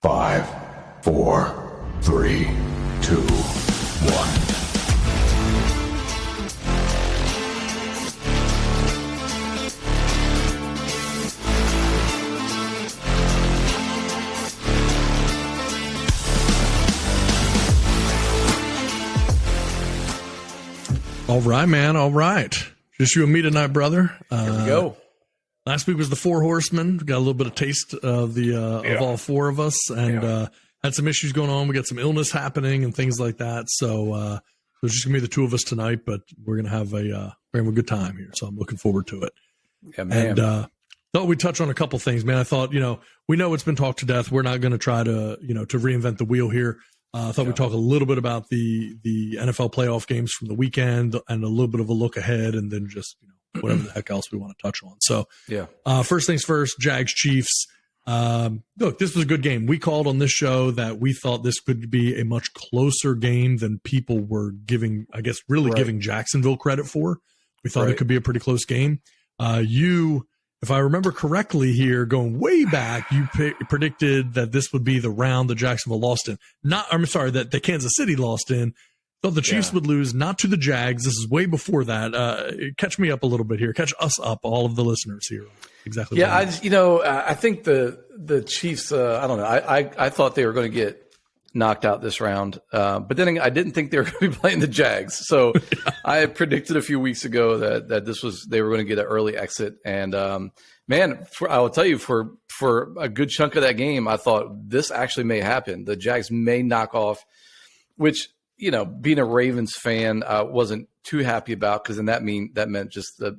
5, 4, 3, 2, 1. All right, man. All right. Just you and me tonight, brother. Here we go. Last week was the Four Horsemen. We got a little bit of taste of the of all four of us, and had some issues going on. We got some illness happening and things like that. So it's just gonna be the two of us tonight, but we're gonna have a good time here. So I'm looking forward to it. Yeah, man. And thought we'd touch on a couple things, man. I thought, we know it's been talked to death. We're not going to try to, to reinvent the wheel here. I thought we'd talk a little bit about the NFL playoff games from the weekend and a little bit of a look ahead, and then just whatever the heck else we want to touch on. So, first things first, Jags Chiefs. Look, this was a good game. We called on this show that we thought this could be a much closer game than people were giving, I guess, giving Jacksonville credit for. We thought it could be a pretty close game. If I remember correctly here, going way back, you predicted that this would be the round that Jacksonville lost in. That the Kansas City lost in. Thought the Chiefs would lose, not to the Jags. This is way before that. Catch me up a little bit here. Catch us up, all of the listeners here. Exactly. Yeah, I think the Chiefs. I don't know. I thought they were going to get knocked out this round, but then I didn't think they were going to be playing the Jags. So I had predicted a few weeks ago that they were going to get an early exit. And man, I will tell you, for a good chunk of that game, I thought this actually may happen. The Jags may knock off, which being a Ravens fan, I wasn't too happy about, because then that meant just the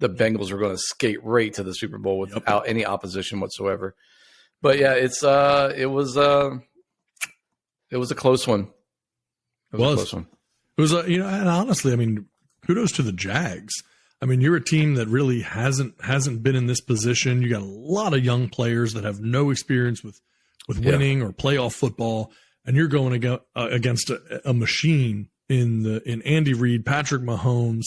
Bengals were going to skate right to the Super Bowl without any opposition whatsoever. But yeah, it was a close one. It was a close one. It was and honestly, I mean, kudos to the Jags. I mean, you're a team that really hasn't been in this position. You got a lot of young players that have no experience with winning or playoff football, and you're going against a machine in Andy Reid, Patrick Mahomes,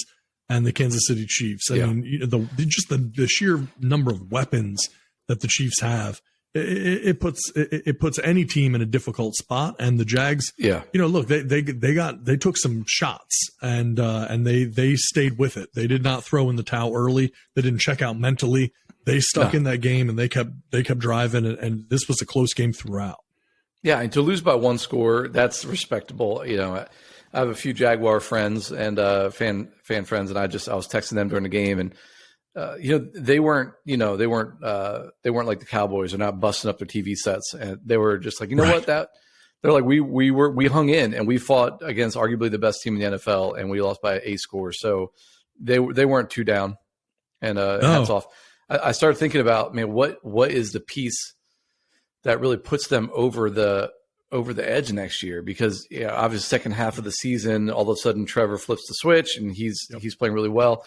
and the Kansas City Chiefs. I mean, the sheer number of weapons that the Chiefs have. It puts any team in a difficult spot, and the Jags, look, they took some shots and they stayed with it. They did not throw in the towel early. They didn't check out mentally. They stuck in that game, and they kept driving, and this was a close game throughout. Yeah, and to lose by one score, that's respectable. I have a few Jaguar friends and fan friends, and I was texting them during the game, and they weren't like the Cowboys. They're not busting up their TV sets, and they were just like, what, that they're like, we hung in and we fought against arguably the best team in the NFL, and we lost by 8 scores. So they weren't too down, and hats off. I started thinking about, man, what is the piece that really puts them over the edge next year? Because obviously second half of the season, all of a sudden Trevor flips the switch and he's playing really well.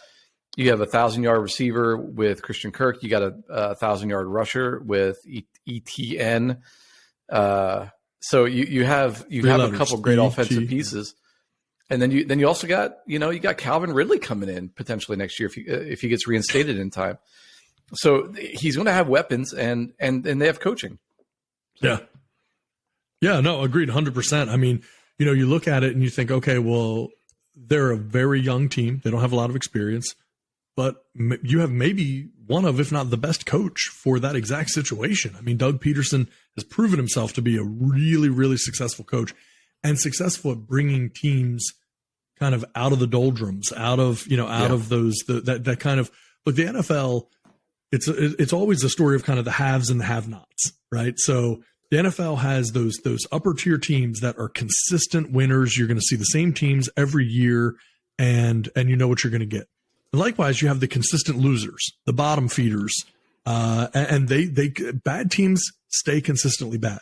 You have a 1,000-yard receiver with Christian Kirk. You got a 1,000-yard rusher with ETN. So you have a couple great offensive pieces, and then you also got you got Calvin Ridley coming in potentially next year if he gets reinstated in time. So he's going to have weapons, and they have coaching. So. Yeah, no, agreed, 100%. I mean, you look at it and you think, okay, well, they're a very young team. They don't have a lot of experience. But you have maybe one of, if not the best coach for that exact situation. I mean, Doug Peterson has proven himself to be a really, really successful coach, and successful at bringing teams kind of out of the doldrums, out of those, that kind of, look, the NFL, it's always a story of kind of the haves and the have-nots, right? So the NFL has those upper tier teams that are consistent winners. You're going to see the same teams every year, and you know what you're going to get. And likewise, you have the consistent losers, the bottom feeders, and they bad teams stay consistently bad.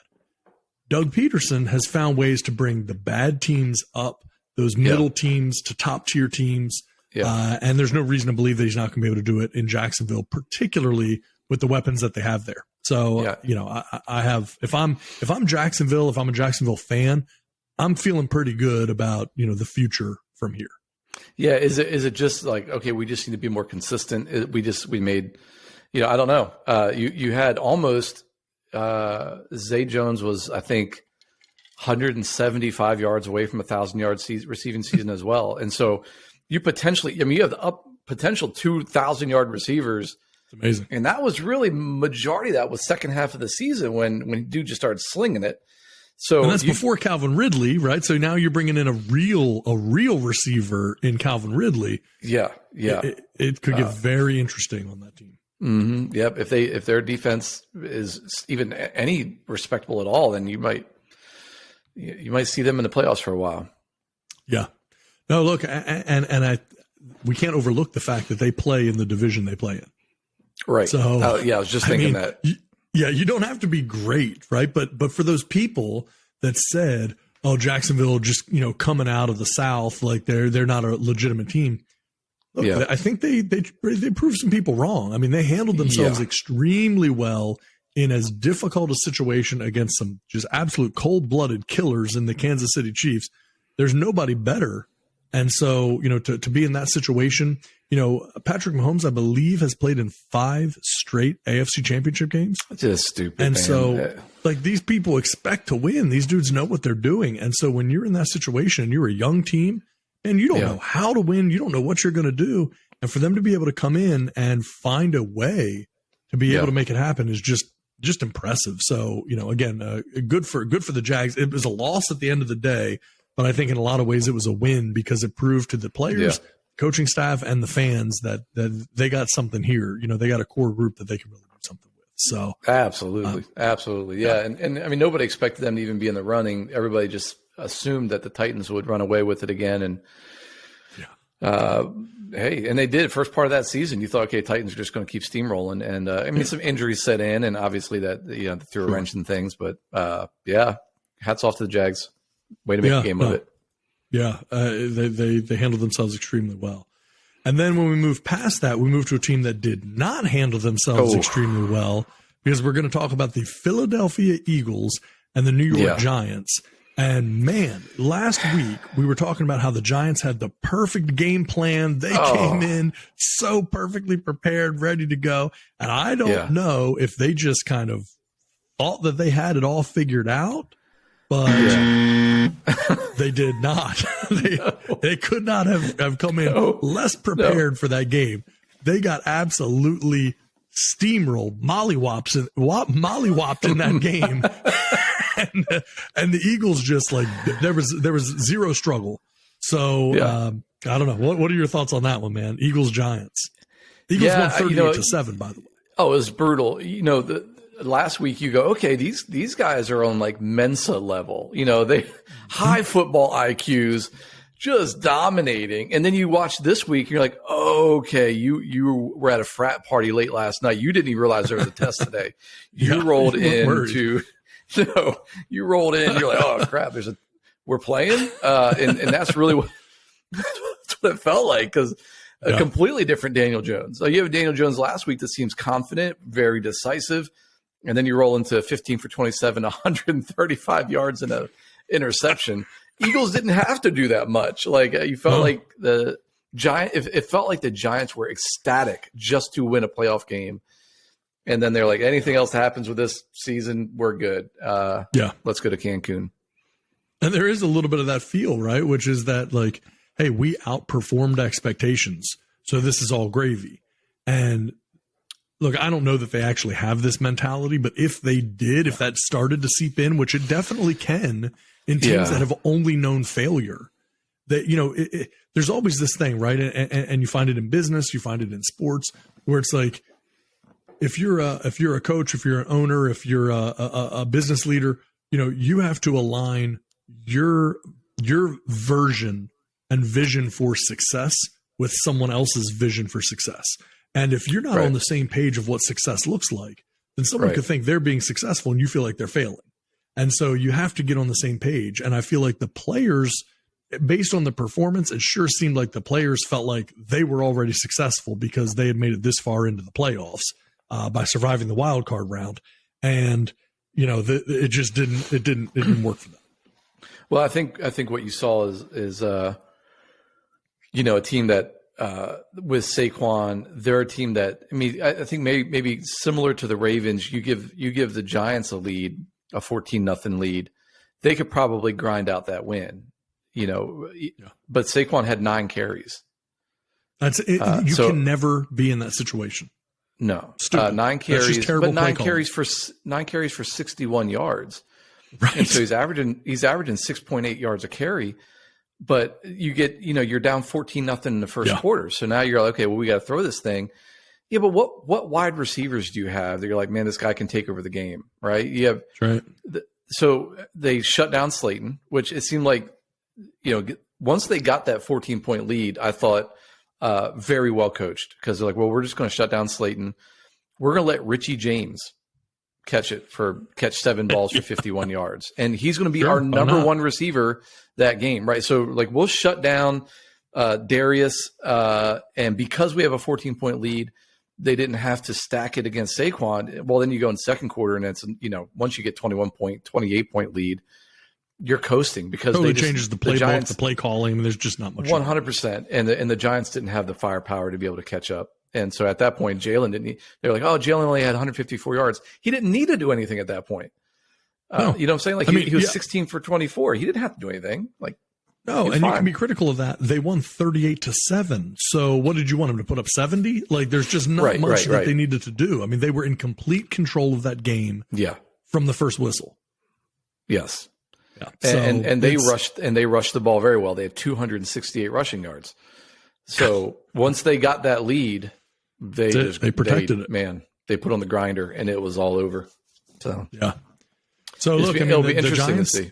Doug Peterson has found ways to bring the bad teams up, those middle teams to top tier teams, and there's no reason to believe that he's not going to be able to do it in Jacksonville, particularly with the weapons that they have there. So I have, if I'm Jacksonville, if I'm a Jacksonville fan, I'm feeling pretty good about the future from here. Yeah. Is it just like, okay, we just need to be more consistent? We made, I don't know. You had almost Zay Jones was, I think, 175 yards away from 1,000-yard receiving season as well. And so you potentially, I mean, you have the potential 2,000-yard receivers. It's amazing. And that was really majority of that was second half of the season when dude just started slinging it. So and that's before Calvin Ridley, right? So now you're bringing in a real receiver in Calvin Ridley. Yeah. It could get very interesting on that team. Mm-hmm, yep. If their defense is even any respectable at all, then you might see them in the playoffs for a while. Yeah. No, look, we can't overlook the fact that they play in the division they play in. Right. So I was just thinking that. You don't have to be great, right? But for those people that said, "Oh, Jacksonville just coming out of the South, like they're not a legitimate team." Look, Yeah. I think they proved some people wrong. I mean, they handled themselves extremely well in as difficult a situation against some just absolute cold-blooded killers in the Kansas City Chiefs. There's nobody better. And so, to be in that situation, Patrick Mahomes, I believe, has played in 5 straight AFC championship games. Just stupid. And man. so, like, these people expect to win. These dudes know what they're doing. And so when you're in that situation and you're a young team and you don't know how to win, you don't know what you're going to do. And for them to be able to come in and find a way to be able to make it happen is just impressive. So, again, good for the Jags. It was a loss at the end of the day, but I think in a lot of ways it was a win because it proved to the players, coaching staff, and the fans that they got something here. They got a core group that they can really do something with. So absolutely. Yeah. And I mean, nobody expected them to even be in the running. Everybody just assumed that the Titans would run away with it again. And and they did. First part of that season, you thought, okay, Titans are just going to keep steamrolling. And I mean, some injuries set in, and obviously that threw a wrench in things. But hats off to the Jags. Way to make a game of it. Yeah, they handled themselves extremely well. And then when we move past that, we move to a team that did not handle themselves extremely well, because we're going to talk about the Philadelphia Eagles and the New York Giants. And man, last week we were talking about how the Giants had the perfect game plan. They came in so perfectly prepared, ready to go. And I don't know if they just kind of thought that they had it all figured out, but they did not. They could not have come in less prepared for that game. They got absolutely steamrolled, mollywopped in that game. And the Eagles just there was zero struggle. So I don't know. What are your thoughts on that one, man? Eagles Giants. Eagles won 38-7, by the way. Oh, it was brutal. Last week you go, okay, these guys are on like Mensa level. They high football IQs, just dominating. And then you watch this week, and you're like, oh, okay, you were at a frat party late last night. You didn't even realize there was a test today. You rolled into. So you rolled in, you're like, oh crap, we're playing. And that's really that's what it felt like, because a completely different Daniel Jones. So you have Daniel Jones last week that seems confident, very decisive. And then you roll into 15 for 27, 135 yards and an interception. Eagles didn't have to do that much. Like you felt like the it felt like the Giants were ecstatic just to win a playoff game. And then they're like, anything else happens with this season, we're good. Let's go to Cancun. And there is a little bit of that feel, right? Which is that, like, hey, we outperformed expectations, so this is all gravy. And look, I don't know that they actually have this mentality, but if they did, if that started to seep in, which it definitely can in teams that have only known failure, that, there's always this thing, right? And you find it in business, you find it in sports, where it's like, if you're a coach, if you're an owner, if you're a business leader, you have to align your version and vision for success with someone else's vision for success. And if you're not on the same page of what success looks like, then someone could think they're being successful and you feel like they're failing. And so you have to get on the same page. And I feel like the players, based on the performance, it sure seemed like the players felt like they were already successful because they had made it this far into the playoffs. By surviving the wild card round, and it just didn't work for them. Well, I think what you saw is a team that with Saquon, they're a team that, I mean, I think maybe similar to the Ravens, you give the Giants a lead, a 14-0 lead, they could probably grind out that win, but Saquon had 9 carries. That's it. You can never be in that situation. No, Stupid. 9 carries, but 9 carries for 61 yards. Right. And so he's averaging 6.8 yards a carry, but you're down 14-0 in the first quarter. So now you're like, okay, well, we got to throw this thing. Yeah, but what wide receivers do you have that you're like, man, this guy can take over the game, right? You have right. So they shut down Slayton, which it seemed like, once they got that 14-point lead, I thought very well coached, because they're like, well, we're just going to shut down Slayton. We're going to let Richie James catch 7 balls for 51 yards. And he's going to be our number one receiver that game, right? So like we'll shut down Darius. And because we have a 14-point lead, they didn't have to stack it against Saquon. Well, then you go in second quarter and it's, once you get 28-point lead, you're coasting because totally changes the playbook, Giants, the play calling. There's just not much. 100%. And the Giants didn't have the firepower to be able to catch up. And so at that point, Jalen didn't. They're like, oh, Jalen only had 154 yards. He didn't need to do anything at that point. No. You know what I'm saying? Like he was 16 for 24. He didn't have to do anything. Like no, and you can be critical of that. They won 38-7. So what did you want them to put up 70? Like there's just not much that they needed to do. I mean, they were in complete control of that game. Yeah. From the first whistle. Yes. Yeah. And they rushed the ball very well. They had 268 rushing yards. So once they got that lead, they protected it. Man, they put on the grinder and it was all over. So yeah. So look, it'll be interesting Giants, to see.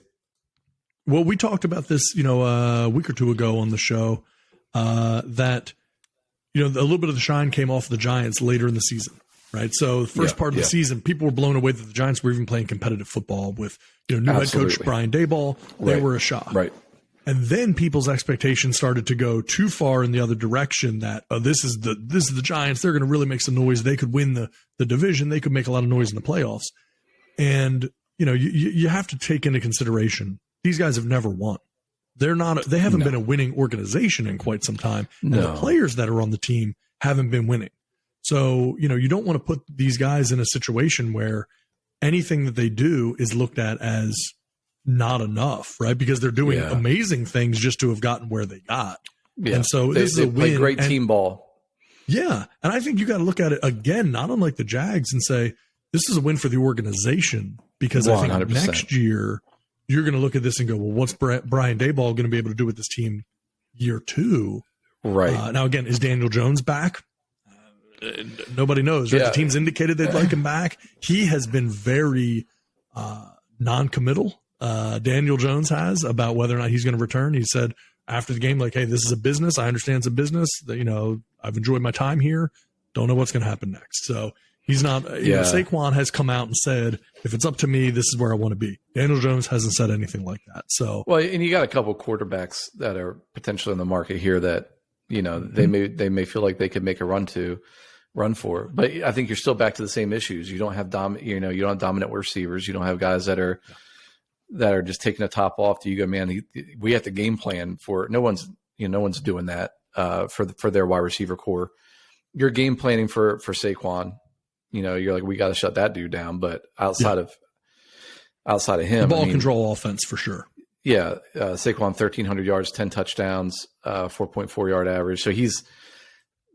Well, we talked about this, a week or two ago on the show, that a little bit of the shine came off the Giants later in the season, right? So the first part of the season, people were blown away that the Giants were even playing competitive football with new head coach Brian Daboll. They were a shock, right? And then people's expectations started to go too far in the other direction. That this is the Giants. They're going to really make some noise. They could win the division. They could make a lot of noise in the playoffs. And you have to take into consideration these guys have never won. They haven't been a winning organization in quite some time. And the players that are on the team haven't been winning. So, you don't want to put these guys in a situation where anything that they do is looked at as not enough, right? Because they're doing amazing things just to have gotten where they got. Yeah. And so this is a win. Play great team ball. Yeah. And I think you got to look at it again, not unlike the Jags, and say, this is a win for the organization, because 100%. I think next year you're going to look at this and go, well, what's Brian Daboll going to be able to do with this team year 2? Right. Now, again, is Daniel Jones back? Nobody knows. Right? The team's indicated they'd like him back. He has been very non-committal. Daniel Jones has, about whether or not he's going to return. He said after the game, like, hey, this is a business. I understand it's a business. I've enjoyed my time here. Don't know what's going to happen next. So he's not, Saquon has come out and said, if it's up to me, this is where I want to be. Daniel Jones hasn't said anything like that. So, well, and you got a couple quarterbacks that are potentially in the market here that, they may feel like they could make a run for, but I think you're still back to the same issues. You don't have you don't have dominant receivers. You don't have guys that are just taking the top off. Do you go, man? We have to game plan for. No one's doing that for their wide receiver core. You're game planning for Saquon. You're like, we got to shut that dude down. But outside of him, the ball control offense for sure. Yeah, Saquon 1,300 yards, 10 touchdowns, 4.4 yard average. So he's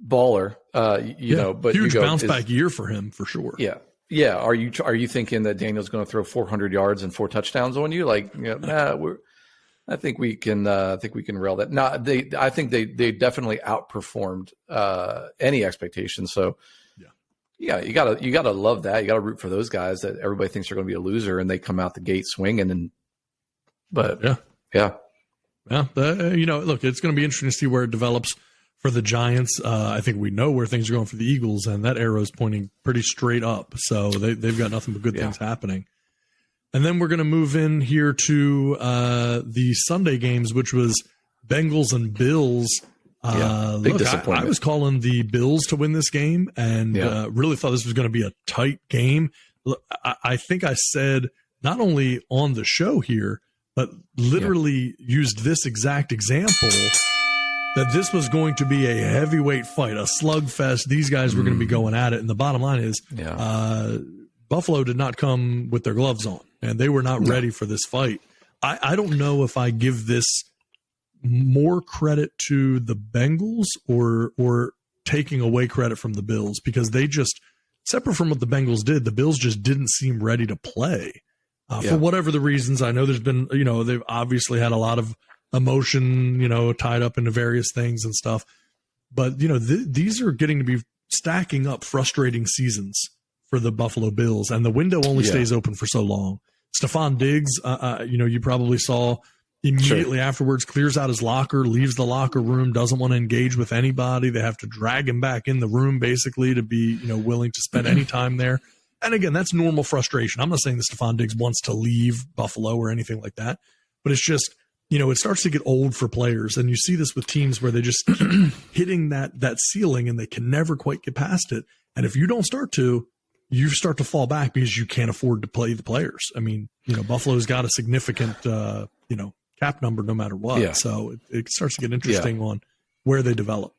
baller. But huge bounce back year for him for sure. Yeah. Yeah. Are you thinking that Daniel's going to throw 400 yards and 4 touchdowns on you? Like, I think we can rail that. No, I think they definitely outperformed any expectations. So you gotta love that. You gotta root for those guys that everybody thinks are going to be a loser and they come out the gate swinging. Look, it's going to be interesting to see where it develops for the Giants. I think we know where things are going for the Eagles, and that arrow is pointing pretty straight up. So they've got nothing but good things happening. And then we're going to move in here to the Sunday games, which was Bengals and Bills. Big disappointment. I was calling the Bills to win this game, and really thought this was going to be a tight game. Look, I think I said not only on the show here, but literally used this exact example that this was going to be a heavyweight fight, a slugfest. These guys were going to be going at it. And the bottom line is Buffalo did not come with their gloves on, and they were not ready for this fight. I don't know if I give this more credit to the Bengals or taking away credit from the Bills, because they just, separate from what the Bengals did, the Bills just didn't seem ready to play for whatever the reasons. I know there's been, they've obviously had a lot of emotion, tied up into various things and stuff. But, these are getting to be stacking up frustrating seasons for the Buffalo Bills, and the window only stays open for so long. Stephon Diggs, you probably saw immediately afterwards, clears out his locker, leaves the locker room, doesn't want to engage with anybody. They have to drag him back in the room basically to be, willing to spend any time there. And again, that's normal frustration. I'm not saying that Stephon Diggs wants to leave Buffalo or anything like that, but it's just, it starts to get old for players. And you see this with teams where they just keep hitting that ceiling and they can never quite get past it. And if you don't start to, you start to fall back because you can't afford to play the players. I mean, Buffalo's got a significant, cap number no matter what. Yeah. So it starts to get interesting on where they develop.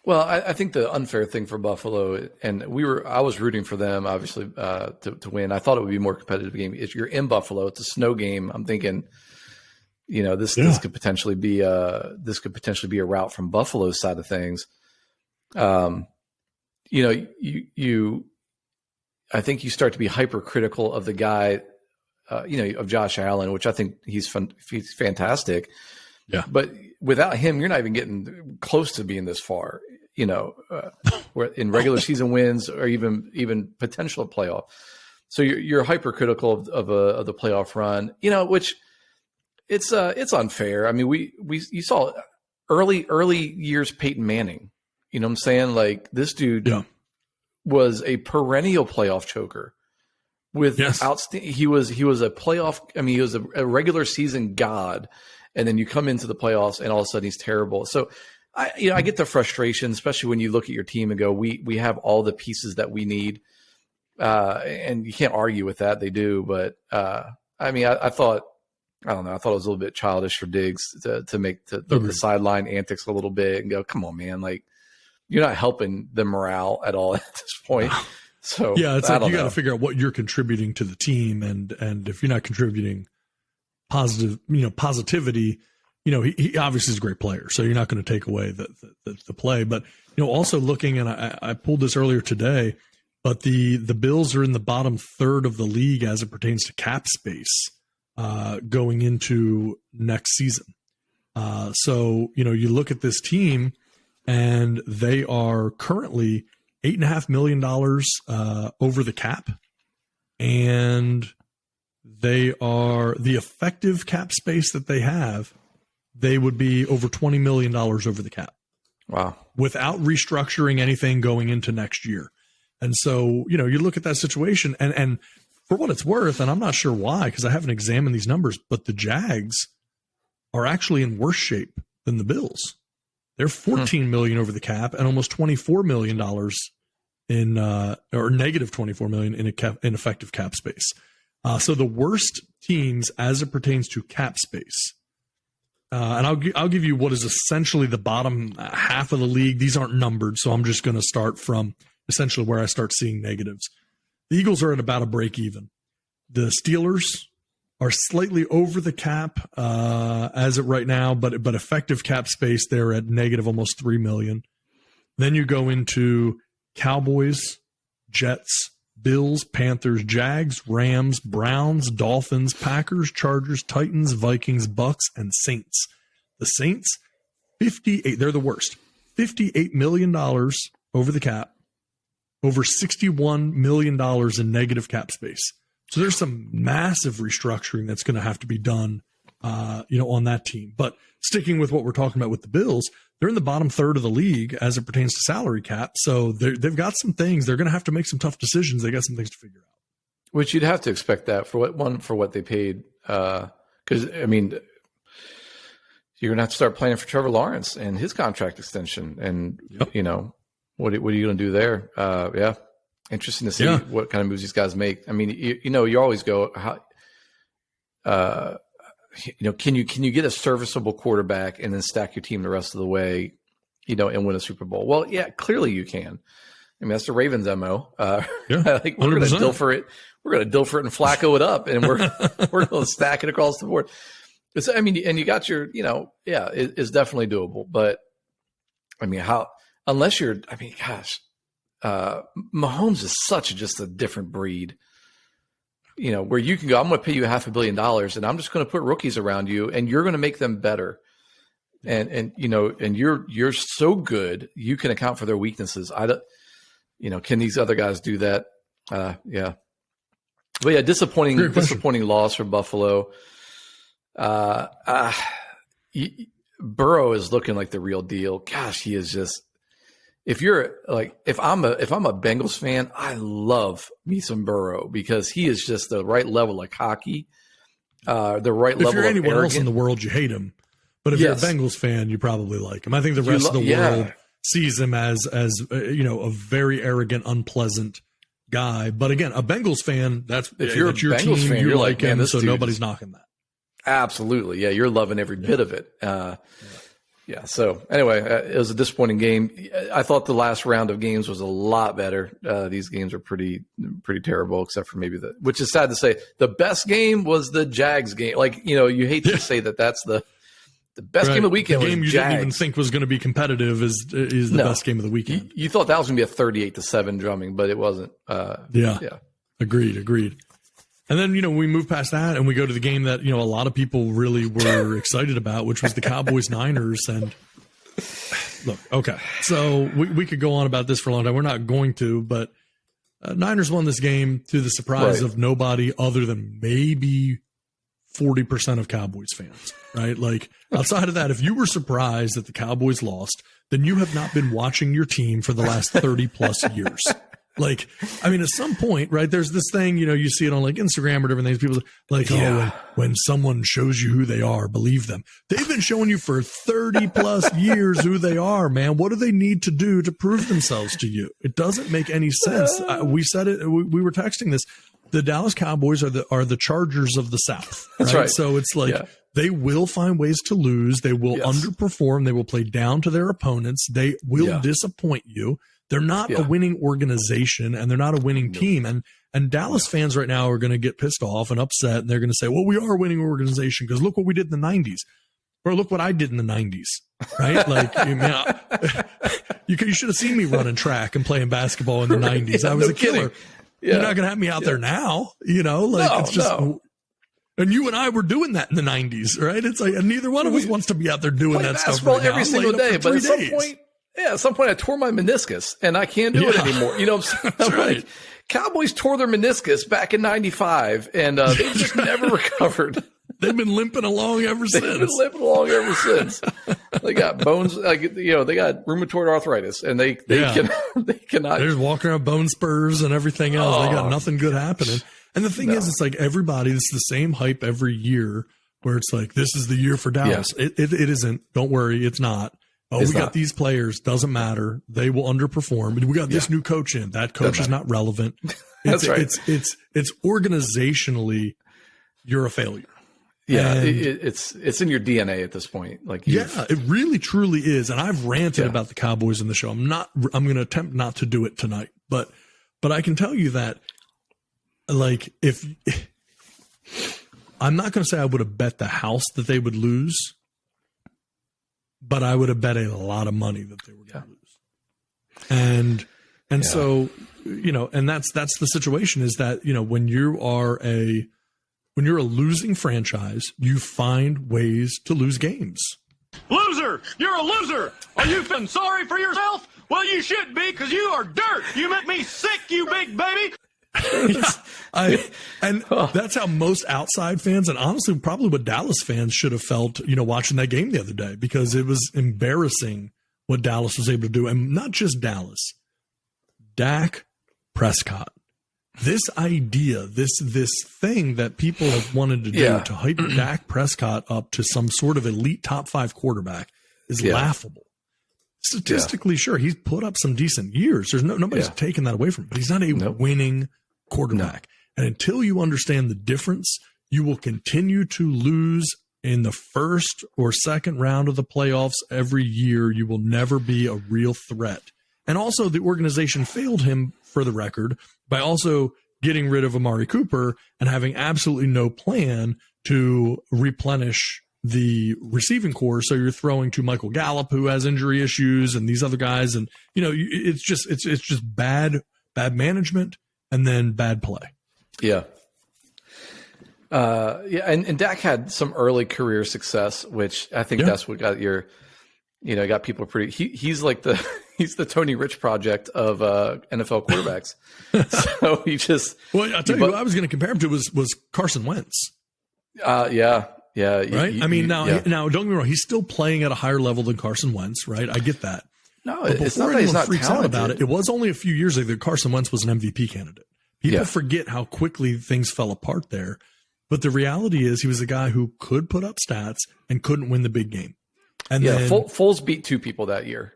Well, I think the unfair thing for Buffalo, and I was rooting for them, obviously, to win. I thought it would be a more competitive game. If you're in Buffalo, it's a snow game. I'm thinking, this could potentially be a route from Buffalo's side of things. I think you start to be hypercritical of the guy, of Josh Allen, which I think he's fantastic. Yeah. But without him, you're not even getting close to being this far, where in regular season wins or even potential playoff. So you're hypercritical of the playoff run, which it's unfair. I mean, you saw early years Peyton Manning. You know what I'm saying? Like, this dude was a perennial playoff choker. He was a playoff. I mean, he was a regular season god, and then you come into the playoffs, and all of a sudden he's terrible. So, I get the frustration, especially when you look at your team and go, we have all the pieces that we need, and you can't argue with that. They do, but I thought it was a little bit childish for Diggs to make the sideline antics a little bit and go, come on, man, like, you're not helping the morale at all at this point. So it's like you got to figure out what you're contributing to the team, and if you're not contributing positivity, he obviously is a great player, so you're not going to take away the play. But also looking, and I pulled this earlier today, but the Bills are in the bottom third of the league as it pertains to cap space going into next season. So you look at this team, and they are currently $8.5 million over the cap, and they are the effective cap space that they have. They would be over $20 million over the cap. Wow! Without restructuring anything going into next year. And so you look at that situation, and for what it's worth, and I'm not sure why because I haven't examined these numbers, but the Jags are actually in worse shape than the Bills. They're $14 million over the cap and almost $24 million in or negative $24 million in effective cap space. So the worst teams as it pertains to cap space. And I'll give you what is essentially the bottom half of the league. These aren't numbered, so I'm just going to start from essentially where I start seeing negatives. The Eagles are at about a break even. The Steelers are slightly over the cap as of right now, but effective cap space, they're at negative almost $3 million. Then you go into Cowboys, Jets, Bills, Panthers, Jags, Rams, Browns, Dolphins, Packers, Chargers, Titans, Vikings, Bucks, and Saints. The Saints, 58, they're the worst. $58 million over the cap, over $61 million in negative cap space. So there's some massive restructuring that's going to have to be done, on that team. But sticking with what we're talking about with the Bills, they're in the bottom third of the league as it pertains to salary cap. So they've got some things. They're going to have to make some tough decisions. They got some things to figure out. Which you'd have to expect that for what they paid. Because you're going to have to start planning for Trevor Lawrence and his contract extension. And what are you going to do there? Interesting to see what kind of moves these guys make. I mean, you always go, can you get a serviceable quarterback and then stack your team the rest of the way, and win a Super Bowl? Well, yeah, clearly you can. I mean, that's the Ravens' MO. Like we're going to Dilfer it. We're going to Dilfer it and Flacco it up, and we're going to stack it across the board. And you got your, it's definitely doable. But I mean, gosh, Mahomes is just a different breed. Where you can go, I'm going to pay you $500 million, and I'm just going to put rookies around you, and you're going to make them better. And you're so good, you can account for their weaknesses. Can these other guys do that? Yeah. But yeah, disappointing loss for Buffalo. Burrow is looking like the real deal. Gosh, he is just. If I'm a Bengals fan, I love me some Burrow because he is just the right level of cocky, the right level of arrogance. If you're anywhere else in the world, you hate him. But if you're a Bengals fan, you probably like him. I think the rest of the world sees him as a very arrogant, unpleasant guy. But again, a Bengals fan, if you're your Bengals team, fan, you like him, man, so nobody's knocking that. Absolutely. Yeah, you're loving every bit of it. Yeah. So anyway, it was a disappointing game. I thought the last round of games was a lot better. These games are pretty terrible, except for maybe which is sad to say. The best game was the Jags game. You hate to say that that's the best game of the weekend. The game was you didn't even think was going to be competitive is the best game of the weekend. You thought that was going to be a 38-7 drumming, but it wasn't. Yeah. Agreed. And then, we move past that and we go to the game that, a lot of people really were excited about, which was the Cowboys-Niners. And look, okay, so we could go on about this for a long time. We're not going to, but Niners won this game to the surprise of nobody other than maybe 40% of Cowboys fans, right? Like outside of that, if you were surprised that the Cowboys lost, then you have not been watching your team for the last 30 plus years. Like, I mean, at some point, right, there's this thing, you see it on like Instagram or different things. People like, when someone shows you who they are, believe them. They've been showing you for 30 plus years who they are, man. What do they need to do to prove themselves to you? It doesn't make any sense. We said it. We were texting this. The Dallas Cowboys are the Chargers of the South. Right? That's right. So it's like they will find ways to lose. They will underperform. They will play down to their opponents. They will disappoint you. They're not a winning organization, and they're not a winning team. And Dallas fans right now are going to get pissed off and upset, and they're going to say, well, we are a winning organization because look what we did in the 90s. Or look what I did in the 90s, right? Like, you should have seen me running track and playing basketball in the 90s. I was a killer. You're not going to have me out there now, it's just. No. And you and I were doing that in the 90s, right? It's like, and neither one of us wants to be out there doing that stuff right every single day. But at some point I tore my meniscus and I can't do it anymore. You know what I'm saying? That's right. Like, Cowboys tore their meniscus back in 95 and they just never recovered. They've been limping along ever since. They got bones, they got rheumatoid arthritis and they cannot. They're just walking around bone spurs and everything else. They got nothing good happening. And the thing is, it's like everybody, it's the same hype every year where it's like, this is the year for Dallas. Yeah. It isn't. Don't worry. It's not. We got these players. Doesn't matter. They will underperform. We got this new coach in. That coach is not relevant. That's right. It's organizationally, you're a failure. Yeah. It's in your DNA at this point. Like, it really truly is. And I've ranted about the Cowboys in the show. I'm going to attempt not to do it tonight, but I can tell you that, like, if I'm not going to say I would have bet the house that they would lose, but I would have bet a lot of money that they were going to lose. And so, and that's the situation is that, when you're a losing franchise, you find ways to lose games. Loser! You're a loser! Are you feeling sorry for yourself? Well, you should be, because you are dirt. You make me sick, you big baby. That's how most outside fans, and honestly, probably what Dallas fans should have felt, watching that game the other day, because it was embarrassing what Dallas was able to do. And not just Dallas, Dak Prescott. This idea, this thing that people have wanted to do to hype Dak Prescott up to some sort of elite top 5 quarterback is laughable. Statistically, sure, he's put up some decent years. There's nobody's taken that away from him, but he's not a winning quarterback. And until you understand the difference, you will continue to lose in the first or second round of the playoffs every year, you will never be a real threat. And also the organization failed him, for the record, by also getting rid of Amari Cooper and having absolutely no plan to replenish the receiving core. So you're throwing to Michael Gallup, who has injury issues, and these other guys. And, it's just bad management and then bad play. Yeah. And Dak had some early career success, which I think that's what got got people pretty. He's like he's the Tony Rich project of NFL quarterbacks. So he just. Well, I'll tell you who I was going to compare him to was Carson Wentz. Yeah. Right. Now, don't get me wrong. He's still playing at a higher level than Carson Wentz, right? I get that. No, but it's not before that he's anyone not freaks out about it, it was only a few years ago that Carson Wentz was an MVP candidate. People forget how quickly things fell apart there. But the reality is he was a guy who could put up stats and couldn't win the big game. And then Foles beat two people that year.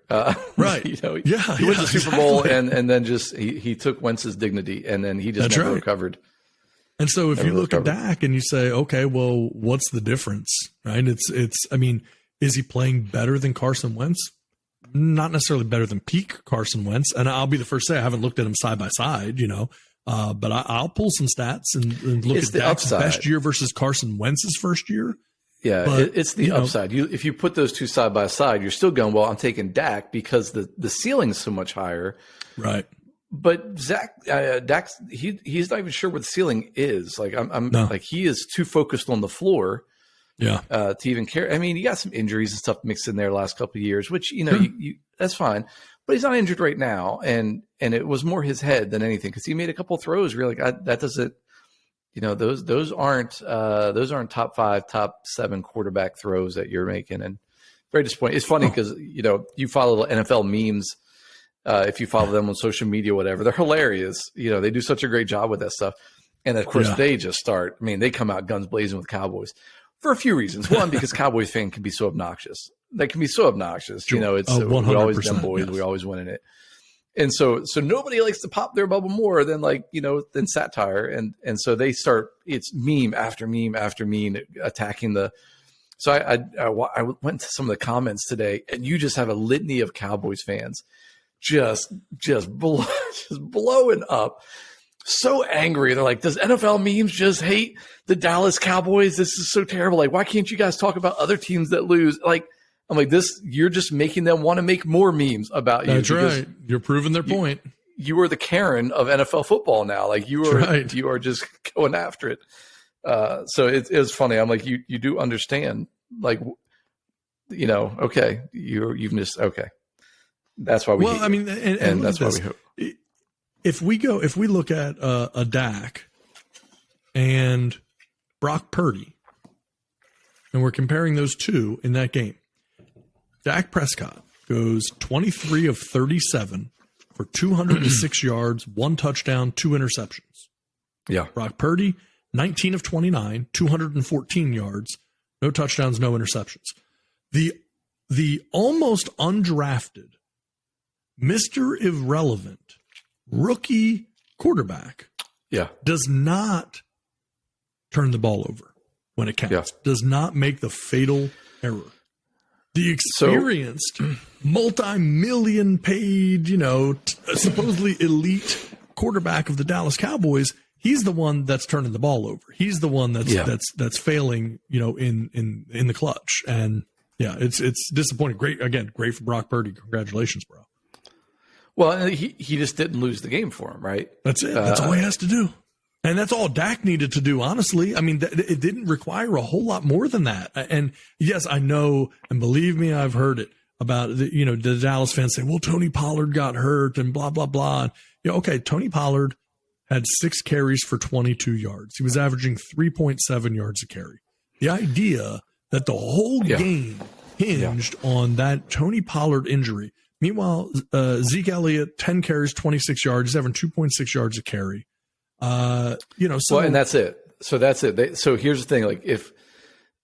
Right. He went to the Super Bowl and then just he took Wentz's dignity and then he just never recovered. And so if you look at Dak and you say, okay, well, what's the difference? Right. Is he playing better than Carson Wentz? Not necessarily better than peak Carson Wentz. And I'll be the first to say I haven't looked at him side by side, but I'll pull some stats and look at Dak's best year versus Carson Wentz's first year. Yeah, but, it's the upside. If you put those two side by side, you're still going, well, I'm taking Dak because the ceiling is so much higher. Right. But Dak's he's not even sure what the ceiling is. Like like he is too focused on the floor. Yeah. To even care. I mean, he got some injuries and stuff mixed in there the last couple of years, which you that's fine. But he's not injured right now, and it was more his head than anything because he made a couple of throws where you're like, that doesn't, those aren't top 5, top 7 quarterback throws that you're making, and very disappointing. It's funny because you follow NFL memes, if you follow them on social media, whatever, they're hilarious. They do such a great job with that stuff, and of course they just start. I mean, they come out guns blazing with Cowboys for a few reasons. One, because Cowboys fan can be so obnoxious. They can be so obnoxious. Sure. It's we always them boys. Yes. We always winning it. And so nobody likes to pop their bubble more than than satire. And so they start, it's meme after meme after meme attacking the. So I went to some of the comments today, and you just have a litany of Cowboys fans just blowing up. So angry. They're like, does NFL memes just hate the Dallas Cowboys? This is so terrible. Like, why can't you guys talk about other teams that lose? Like, I'm like, you're just making them want to make more memes about you. That's right. You're proving their point. You are the Karen of NFL football now. Like you are just going after it. So it was funny. I'm like, you do understand, like, okay, you've missed. Okay. That's why we, and that's why we hope. If we look at a Dak and Brock Purdy, and we're comparing those two in that game, Dak Prescott goes 23 of 37 for 206 yards, 1 touchdown, 2 interceptions. Yeah. Brock Purdy, 19 of 29, 214 yards, no touchdowns, no interceptions. The almost undrafted, Mr. Irrelevant rookie quarterback does not turn the ball over when it counts, does not make the fatal error. The experienced, multi-million paid, supposedly elite quarterback of the Dallas Cowboys, he's the one that's turning the ball over. He's the one that's failing, in the clutch. And it's disappointing. Great for Brock Purdy. Congratulations, bro. Well, he just didn't lose the game for him, right? That's it. That's all he has to do. And that's all Dak needed to do, honestly. I mean, it didn't require a whole lot more than that. And yes, I know, and believe me, I've heard it about, the Dallas fans say, well, Tony Pollard got hurt and blah, blah, blah. Okay, Tony Pollard had 6 carries for 22 yards. He was averaging 3.7 yards a carry. The idea that the whole game hinged on that Tony Pollard injury. Meanwhile, Zeke Elliott, 10 carries, 26 yards. He's having 2.6 yards a carry. And that's it. So that's it. So here's the thing. Like if,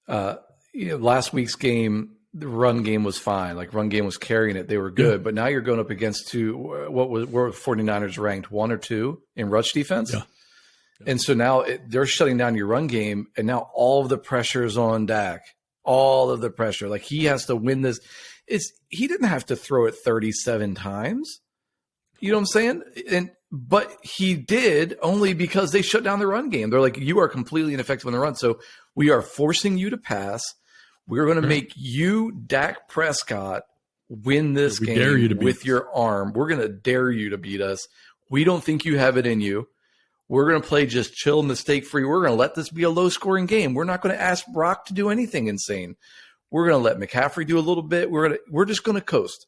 last week's game, the run game was fine. Like run game was carrying it. They were good, but now you're going up against were 49ers ranked 1 or 2 in rush defense. Yeah. And so now they're shutting down your run game, and now all of the pressure is on Dak. All of the pressure. Like, he has to win this. He didn't have to throw it 37 times. You know what I'm saying? But he did, only because they shut down the run game. They're like, you are completely ineffective on the run, so we are forcing you to pass. We're going to make you, Dak Prescott, win this game with your arm. We're going to dare you to beat us. We don't think you have it in you. We're going to play just chill, mistake-free. We're going to let this be a low-scoring game. We're not going to ask Brock to do anything insane. We're going to let McCaffrey do a little bit. We're just going to coast.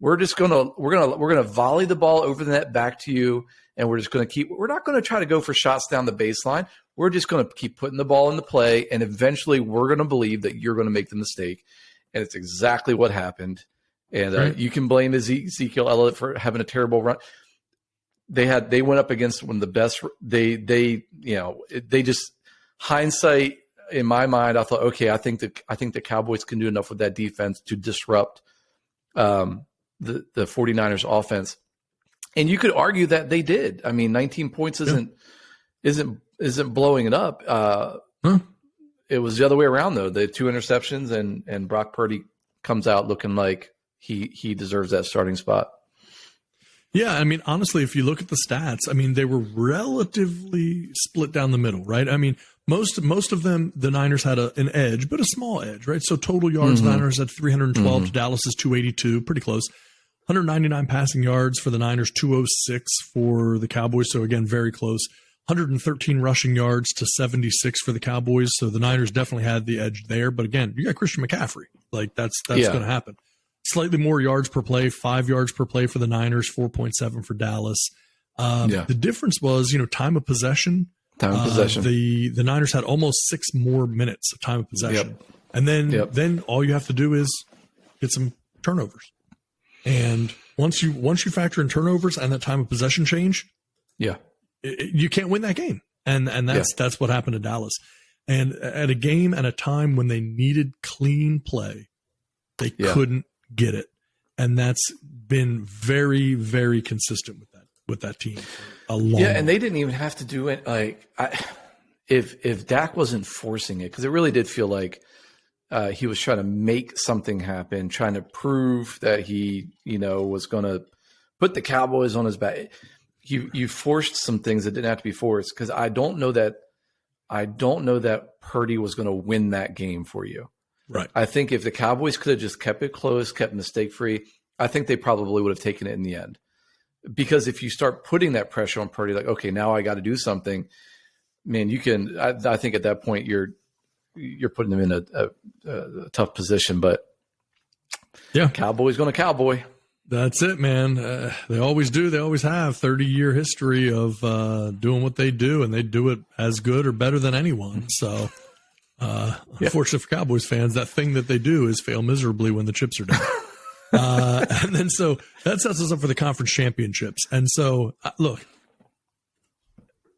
We're going to volley the ball over the net back to you, and we're not going to try to go for shots down the baseline. We're just going to keep putting the ball into play, and eventually we're going to believe that you're going to make the mistake. And it's exactly what happened. And you can blame Ezekiel Elliott for having a terrible run. They went up against one of the best. They just, hindsight, in my mind, I thought, okay, I think the Cowboys can do enough with that defense to disrupt the 49ers offense. And you could argue that they did. I mean, 19 points isn't blowing it up. It was the other way around, though. The 2 interceptions, and Brock Purdy comes out looking like he deserves that starting spot. Yeah, I mean, honestly, if you look at the stats, I mean, they were relatively split down the middle, right? I mean, most of them, the Niners had an edge, but a small edge, right? So total yards, Niners had 312 to Dallas's 282, pretty close. 199 passing yards for the Niners, 206 for the Cowboys. So again, very close. 113 rushing yards to 76 for the Cowboys. So the Niners definitely had the edge there. But again, you got Christian McCaffrey. Like, that's going to happen. Slightly more yards per play, 5 yards per play for the Niners, 4.7 for Dallas. The difference was, time of possession. The Niners had almost 6 more minutes of time of possession. And then all you have to do is get some turnovers. And once you factor in turnovers and that time of possession change, you can't win that game. And that's what happened to Dallas. And at a game and a time when they needed clean play, they couldn't get it. And that's been very, very consistent with that team for a long and they didn't even have to do it. Like, if Dak wasn't forcing it, because it really did feel like he was trying to make something happen, trying to prove that he, was going to put the Cowboys on his back. You forced some things that didn't have to be forced, because I don't know that Purdy was going to win that game for you. Right. I think if the Cowboys could have just kept it close, kept mistake-free, I think they probably would have taken it in the end. Because if you start putting that pressure on Purdy, like, okay, now I got to do something, man, you can. I think at that point you're putting them in a tough position. But Cowboys going to Cowboy. That's it, man. They always do. They always have 30-year history of doing what they do, and they do it as good or better than anyone. So. Unfortunately for Cowboys fans, that thing that they do is fail miserably when the chips are down. And then so that sets us up for the conference championships. And so, look,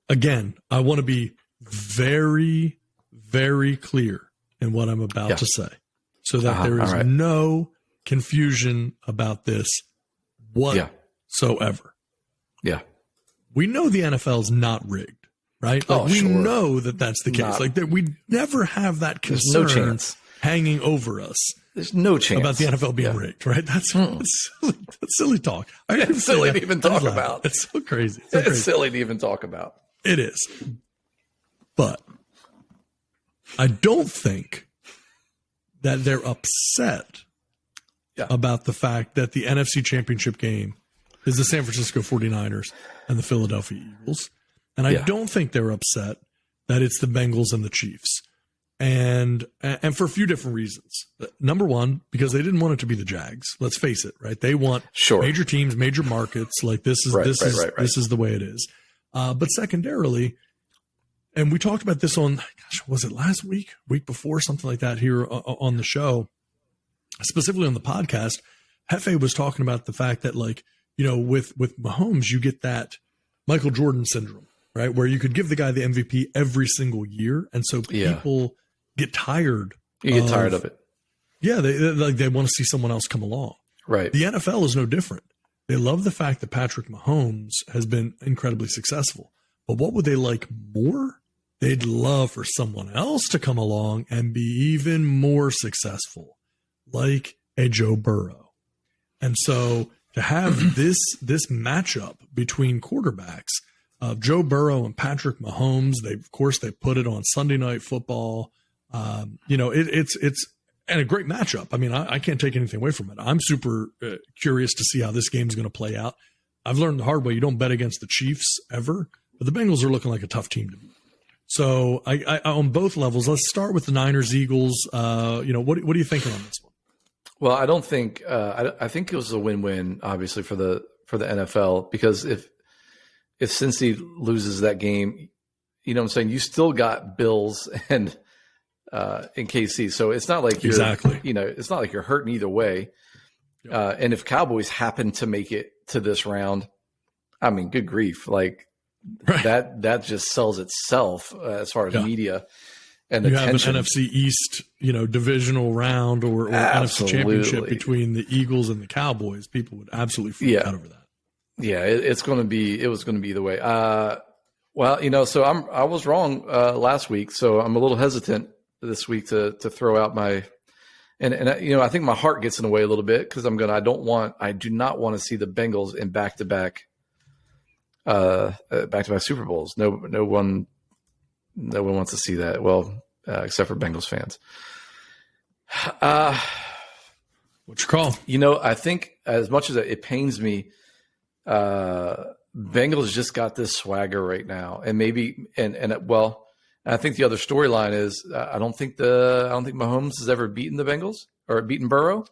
again, I want to be very, very clear in what I'm about to say so that there is no confusion about this whatsoever. Yeah. We know the NFL is not rigged. Right? Like, we know that that's the case. Like, that we never have that concern hanging over us. There's no chance about the NFL being rigged, right? That's silly talk. It's silly to even talk about. It's so crazy. It's silly to even talk about. It is. But I don't think that they're upset about the fact that the NFC Championship game is the San Francisco 49ers and the Philadelphia Eagles. And I don't think they're upset that it's the Bengals and the Chiefs. And for a few different reasons. Number one, because they didn't want it to be the Jags. Let's face it, right? They want major teams, major markets. Like, this is the way it is. But secondarily, and we talked about this on, was it last week before, something like that here on the show, specifically on the podcast. Hefe was talking about the fact that, like, with Mahomes, you get that Michael Jordan syndrome. Right, where you could give the guy the MVP every single year, and so people get tired. You get tired of it. Yeah, they want to see someone else come along. Right. The NFL is no different. They love the fact that Patrick Mahomes has been incredibly successful, But what would they like more? They'd love for someone else to come along and be even more successful, like a Joe Burrow. And so to have this matchup between quarterbacks of Joe Burrow and Patrick Mahomes, they put it on Sunday Night Football. It's and a great matchup. I mean, I can't take anything away from it. I'm super curious to see how this game's going to play out. I've learned the hard way. You don't bet against the Chiefs ever, but the Bengals are looking like a tough team to beat. So I on both levels, let's start with the Niners, Eagles. What are you thinking on this one? Well, I don't think I think it was a win-win, obviously, for the NFL, because if Cincy loses that game, you know what I'm saying, you still got Bills and in KC. So it's not like it's not like you're hurting either way. Yep. And if Cowboys happen to make it to this round, I mean, good grief, like right. that just sells itself as far as media and you attention. Have an NFC East, divisional round or NFC Championship between the Eagles and the Cowboys. People would absolutely freak out over that. Yeah, it was going to be either way. So I was wrong last week, so I'm a little hesitant this week to throw out my and I think my heart gets in the way a little bit because I do not want to see the Bengals in back-to-back Super Bowls. No one wants to see that. Well, except for Bengals fans. What's your call? I think as much as it pains me, Bengals just got this swagger right now, and maybe I think the other storyline is I don't think Mahomes has ever beaten the Bengals or beaten Burrow.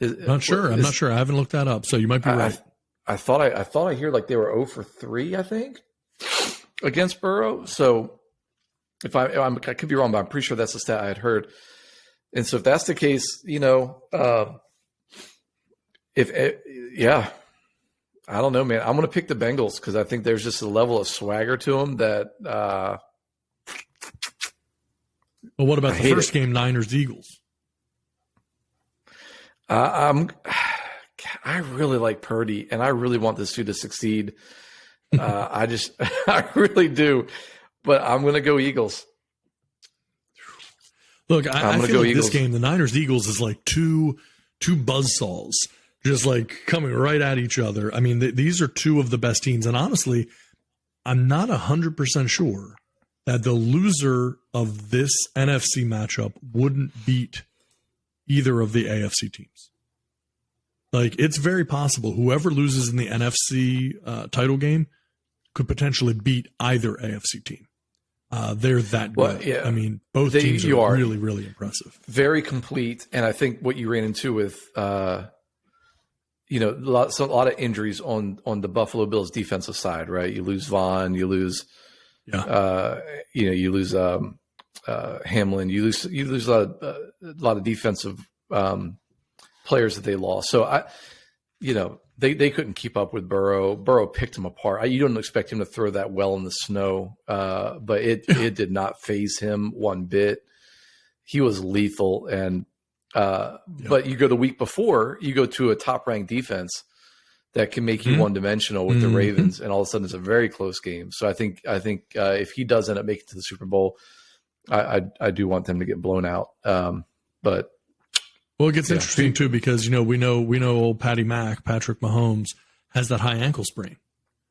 I'm not sure. I haven't looked that up, so you might be right. I thought I hear like they were 0 for 3, I think, against Burrow. So if I could be wrong, but I'm pretty sure that's the stat I had heard. And so if that's the case, I don't know, man. I'm going to pick the Bengals because I think there's just a level of swagger to them that. Well, what about the first game, Niners Eagles? I really like Purdy, and I really want this dude to succeed. I really do, but I'm going to go Eagles. Look, I feel like this game, the Niners Eagles, is like two buzzsaws just like coming right at each other. I mean, these are two of the best teams, and honestly, I'm not 100% sure that the loser of this NFC matchup wouldn't beat either of the AFC teams. Like, it's very possible whoever loses in the NFC title game could potentially beat either AFC team. They're that good. Well, yeah. I mean, both teams are really, really impressive. Very complete. And I think what you ran into with, a lot of injuries on the Buffalo Bills defensive side, right? You lose Vaughn, you lose, you lose Hamlin, you lose a lot of defensive players that they lost. So they couldn't keep up with Burrow. Burrow picked him apart. You don't expect him to throw that well in the snow, but it did not faze him one bit. He was lethal. And but you go the week before, you go to a top-ranked defense that can make you one-dimensional with the Ravens, and all of a sudden it's a very close game. So I think if he does end up making it to the Super Bowl, I do want them to get blown out. But well, it gets interesting too because we know old Patrick Mahomes has that high ankle sprain.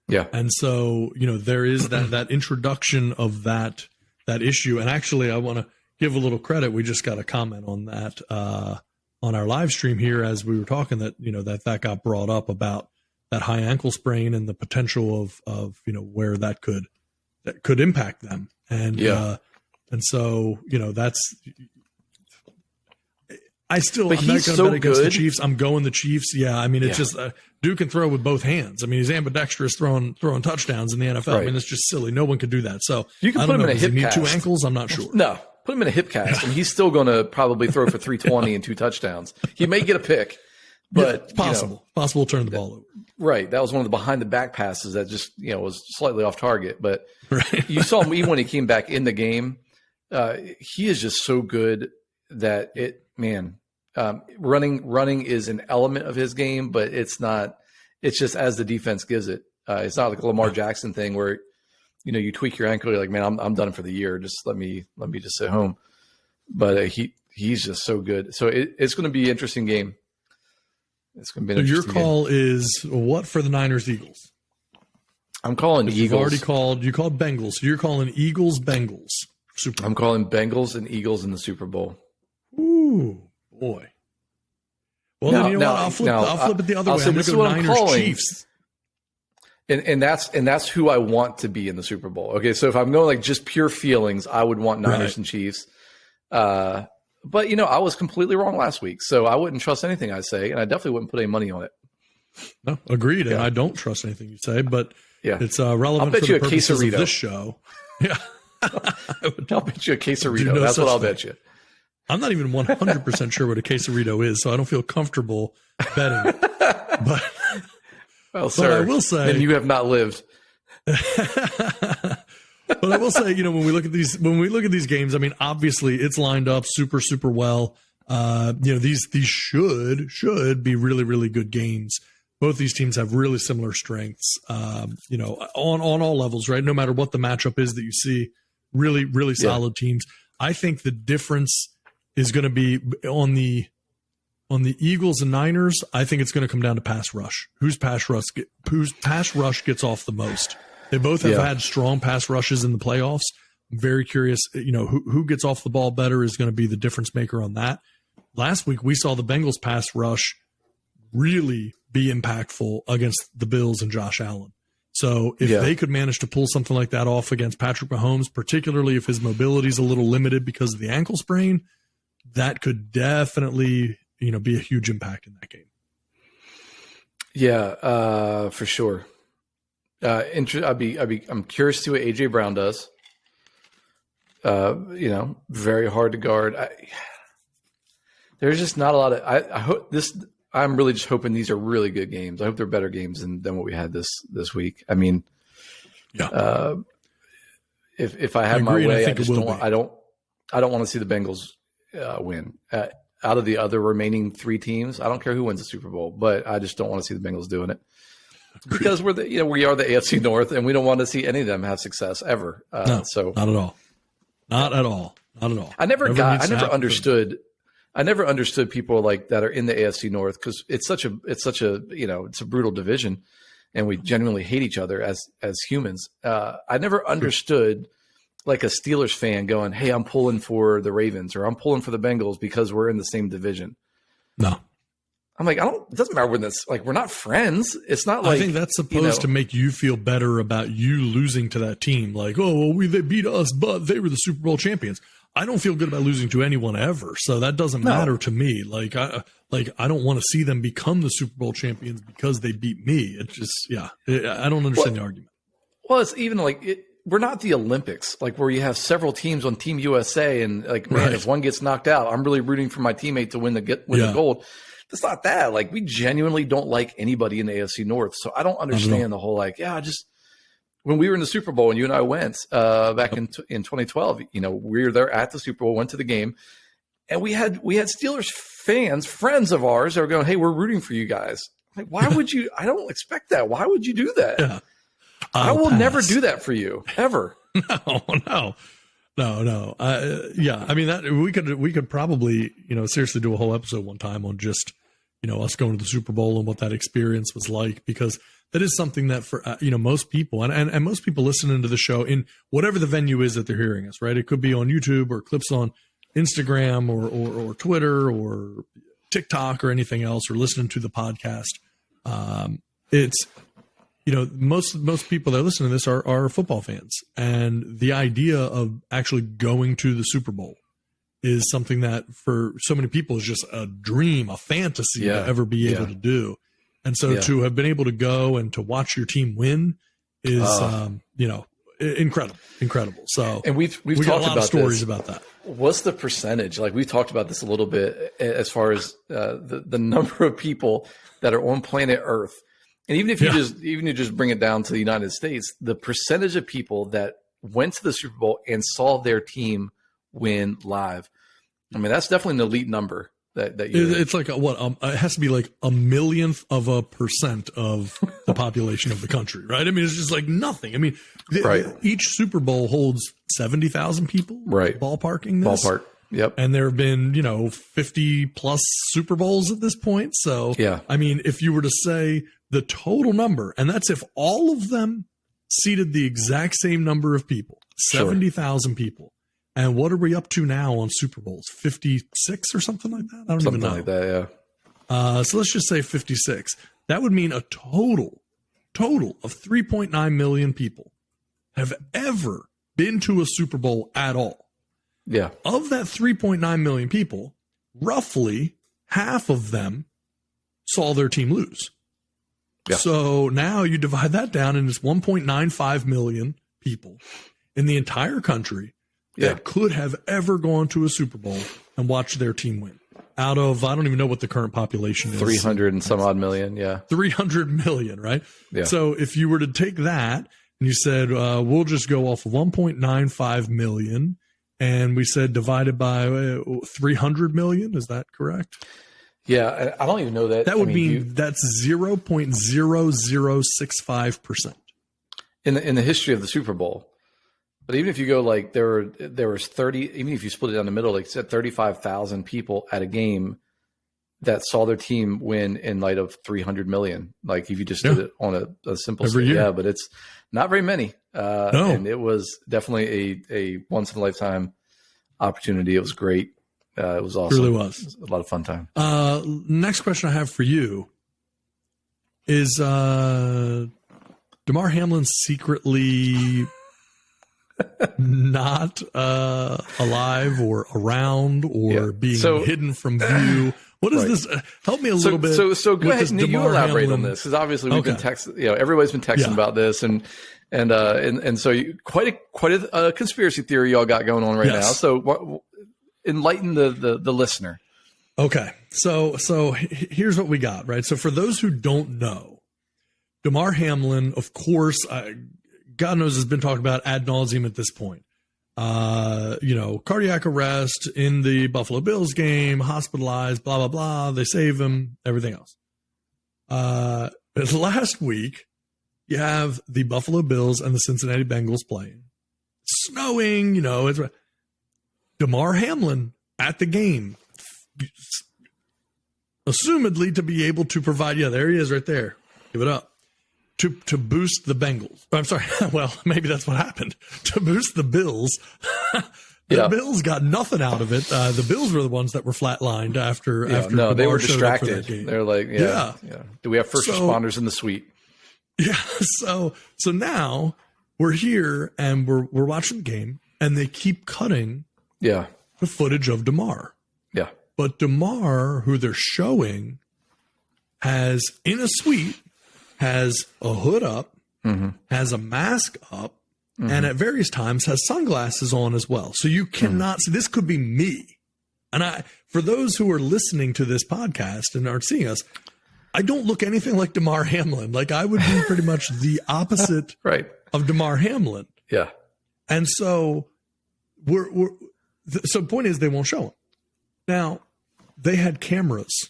Yeah, and so there is that introduction of that issue. And actually, I want to give a little credit. We just got a comment on that on our live stream here as we were talking that that got brought up about that high ankle sprain and the potential of where that could impact them. And and so that's. I'm not going to bet against the Chiefs. I'm going the Chiefs. Yeah, I mean, it's just Duke can throw with both hands. I mean, he's ambidextrous throwing touchdowns in the NFL. Right. I mean, it's just silly. No one could do that. So you can put him in a hip cast. Does he need 2 ankles? I'm not sure. No, put him in a hip cast, and he's still going to probably throw for 320 and 2 touchdowns. He may get a pick, but it's possible. Possible to turn the ball over. Right. That was one of the behind the back passes that just was slightly off target. But you saw him even when he came back in the game. He is just so good that running is an element of his game, but it's not. It's just as the defense gives it. It's not like a Lamar Jackson thing where you tweak your ankle, you're like, man, I'm done for the year. Just let me just sit home. But he's just so good. So it's going to be an interesting game. It's going to be an interesting your call is what for the Niners Eagles? I'm calling Eagles. You've already called Bengals. So you're calling Eagles Bengals. Super Bowl. I'm calling Bengals and Eagles in the Super Bowl. Ooh, boy. Well, then you know what? I'll flip it the other way. I'm going to go Niners Chiefs. And that's who I want to be in the Super Bowl. Okay, so if I'm going like just pure feelings, I would want Niners and Chiefs. But I was completely wrong last week, so I wouldn't trust anything I say, and I definitely wouldn't put any money on it. No, agreed. And I don't trust anything you say, but it's relevant I'll bet for you the a purposes quesarito. of this show. Yeah, I'll bet you a quesarito. That's what I'll bet you. I'm not even 100% sure what a quesarito is, so I don't feel comfortable betting it. But well, sir, I will say, then you have not lived. But I will say, when we look at these games, I mean, obviously it's lined up super, super well. These should be really, really good games. Both these teams have really similar strengths, on all levels, right? No matter what the matchup is that you see, really, really solid teams. I think the difference is going to be on the Eagles and Niners. I think it's going to come down to pass rush. Whose pass rush gets off the most? They both have had strong pass rushes in the playoffs. I'm very curious, who gets off the ball better is going to be the difference maker on that. Last week, we saw the Bengals pass rush really be impactful against the Bills and Josh Allen. So if they could manage to pull something like that off against Patrick Mahomes, particularly if his mobility is a little limited because of the ankle sprain, that could definitely, be a huge impact in that game. Yeah, for sure. I'm curious to see what AJ Brown does. Very hard to guard. There's just not a lot of. I hope this. I'm really just hoping these are really good games. I hope they're better games than what we had this week. I mean, if I have my way, I just don't. I don't want to see the Bengals win. Out of the other remaining three teams, I don't care who wins the Super Bowl, but I just don't want to see the Bengals doing it. Because we are the AFC North, and we don't want to see any of them have success ever. So not at all, not at all. I never understood people like that are in the AFC North because it's such a it's a brutal division, and we genuinely hate each other as humans. I never understood like a Steelers fan going, "Hey, I'm pulling for the Ravens or I'm pulling for the Bengals because we're in the same division." No. I'm like, it doesn't matter when that's like, we're not friends. It's not like, I think that's supposed to make you feel better about you losing to that team. Like, oh, well, they beat us, but they were the Super Bowl champions. I don't feel good about losing to anyone ever. So that doesn't matter to me. Like, I don't want to see them become the Super Bowl champions because they beat me. It just, I don't understand the argument. Well, it's even like we're not the Olympics, like where you have several teams on Team USA and like, man, if one gets knocked out, I'm really rooting for my teammate to win the gold. It's not that. Like, we genuinely don't like anybody in the AFC North. So I don't understand the whole just when we were in the Super Bowl and you and I went back in 2012, we were there at the Super Bowl, went to the game, and we had Steelers fans, friends of ours, that were going, "Hey, we're rooting for you guys." I'm like, why would you? I don't expect that. Why would you do that? Yeah. I will never do that for you ever. No. I mean, we could probably, seriously do a whole episode one time on just, us going to the Super Bowl and what that experience was like, because that is something that for, most people and most people listening to the show in whatever the venue is that they're hearing us, right? It could be on YouTube or clips on Instagram or Twitter or TikTok or anything else, or listening to the podcast. It's, most people that listen to this are football fans, and the idea of actually going to the Super Bowl is something that for so many people is just a dream, a fantasy to ever be able to do. And so to have been able to go and to watch your team win is, incredible. So, and we've got talked a lot about of stories this. about that. What's the percentage? Like, we've talked about this a little bit as far as the number of people that are on planet Earth. And even if you just bring it down to the United States, the percentage of people that went to the Super Bowl and saw their team win live, I mean, that's definitely an elite number. that year. It's like it has to be like 1,000,000% of the population of the country, right? I mean, it's just like nothing. I mean, each Super Bowl holds 70,000 people, right? Ballparking this. Ballpark. Yep. And there have been, 50 plus Super Bowls at this point. So, yeah. I mean, if you were to say the total number, and that's if all of them seated the exact same number of people, 70,000 people. And what are we up to now on Super Bowls? 56 or something like that? I don't even know. Something like that, yeah. So let's just say 56. That would mean a total of 3.9 million people have ever been to a Super Bowl at all. Yeah. Of that 3.9 million people, roughly half of them saw their team lose. Yeah. So now you divide that down, and it's 1.95 million people in the entire country that could have ever gone to a Super Bowl and watched their team win. Out of, I don't even know what the current population is. 300 and some odd million, yeah. 300 million, right? Yeah. So if you were to take that and you said, we'll just go off of 1.95 million, and we said divided by 300 million, is that correct? Yeah, I don't even know that. That would mean that's 0.0065%. In the history of the Super Bowl. But even if you go like there was 30, even if you split it down the middle, like said 35,000 people at a game that saw their team win in light of 300 million. Like if you just did it on a simple scale, yeah, but it's not very many. No. And it was definitely a once in a lifetime opportunity. It was great. It was awesome. It really was. It was a lot of fun time. Next question I have for you is Damar Hamlin secretly not alive or around or being hidden from view? What is this? Help me a little bit. So go ahead and you elaborate on this, because obviously we've been texting. Everybody's been texting about this, and so quite a conspiracy theory y'all got going on right now. So enlighten the listener. Okay, so here's what we got, right? So for those who don't know, Damar Hamlin, of course, God knows has been talked about ad nauseum at this point. Cardiac arrest in the Buffalo Bills game, hospitalized, blah, blah, blah. They save him, everything else. Last week, you have the Buffalo Bills and the Cincinnati Bengals playing. Snowing, it's Damar Hamlin at the game, assumedly to be able to provide, there he is right there. Give it up. To boost the Bengals. I'm sorry. Well, maybe that's what happened. To boost the Bills. The Bills got nothing out of it. The Bills were the ones that were flatlined after. No, they were distracted. They're like, yeah. Do we have first responders in the suite? Yeah. So now we're here and we're watching the game, and they keep cutting. The footage of Damar. Yeah. But Damar, who they're showing, has in a suite. Has a hood up, has a mask up, and at various times has sunglasses on as well. So you cannot see. This could be me. And for those who are listening to this podcast and aren't seeing us, I don't look anything like Damar Hamlin. Like I would be pretty much the opposite of Damar Hamlin. Yeah. And so so the point is they won't show him. Now, they had cameras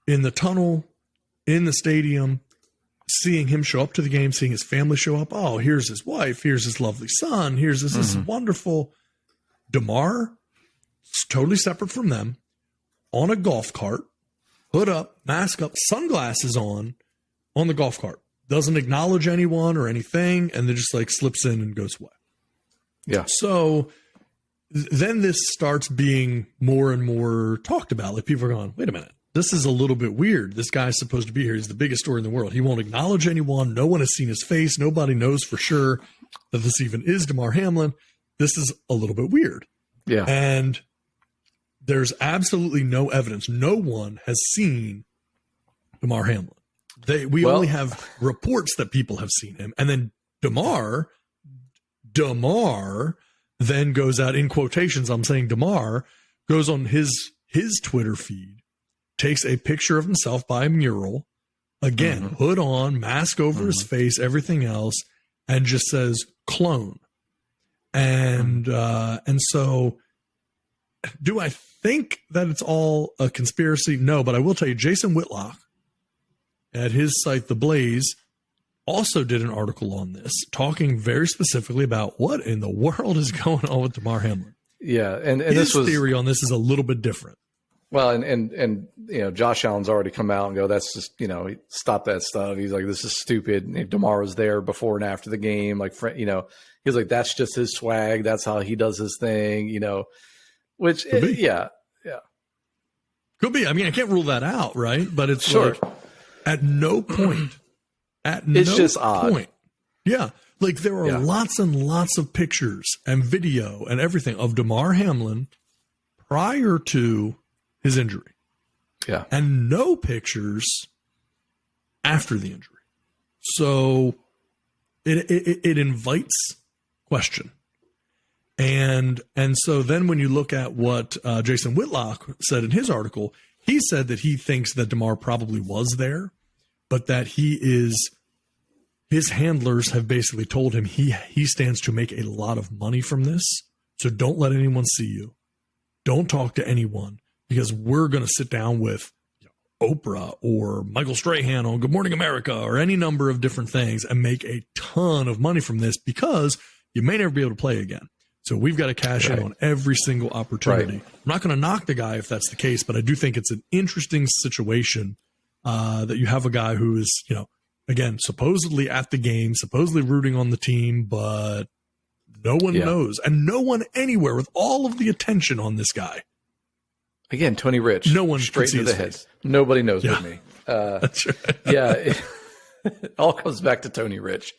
in the tunnel, in the stadium, seeing him show up to the game, seeing his family show up. Oh, here's his wife. Here's his lovely son. Here's this. This is wonderful. Damar, totally separate from them, on a golf cart, hood up, mask up, sunglasses on the golf cart. Doesn't acknowledge anyone or anything, and then just like slips in and goes away. Yeah. So then this starts being more and more talked about. Like people are going, wait a minute. This is a little bit weird. This guy's supposed to be here. He's the biggest story in the world. He won't acknowledge anyone. No one has seen his face. Nobody knows for sure that this even is Damar Hamlin. This is a little bit weird. Yeah. And there's absolutely no evidence. No one has seen Damar Hamlin. We only have reports that people have seen him. And then Damar then goes out in quotations. I'm saying Damar goes on his Twitter feed, takes a picture of himself by a mural, again, hood on, mask over his face, everything else, and just says clone. And so do I think that it's all a conspiracy? No, but I will tell you, Jason Whitlock at his site, The Blaze, also did an article on this, talking very specifically about what in the world is going on with Damar Hamlin. Yeah, and his theory on this is a little bit different. Well, and Josh Allen's already come out and go, that's just, stop that stuff. He's like, this is stupid. And Damar was there before and after the game. Like, he's like, that's just his swag. That's how he does his thing, which, yeah. Could be. I mean, I can't rule that out, right? But it's sure. Like, at no point, it's just odd. Yeah. Like there are lots and lots of pictures and video and everything of Damar Hamlin prior to his injury. Yeah. And no pictures after the injury. So it invites question. And so then when you look at what Jason Whitlock said in his article, he said that he thinks that Damar probably was there, but that his handlers have basically told him he stands to make a lot of money from this. So don't let anyone see you. Don't talk to anyone, because we're going to sit down with Oprah or Michael Strahan on Good Morning America or any number of different things and make a ton of money from this, because you may never be able to play again. So we've got to cash in on every single opportunity. Right. I'm not going to knock the guy if that's the case, but I do think it's an interesting situation that you have a guy who is, again, supposedly at the game, supposedly rooting on the team, but no one knows. And no one anywhere, with all of the attention on this guy. Again, Tony Rich. No one straight to the head. Nobody knows but me. That's right. It all comes back to Tony Rich.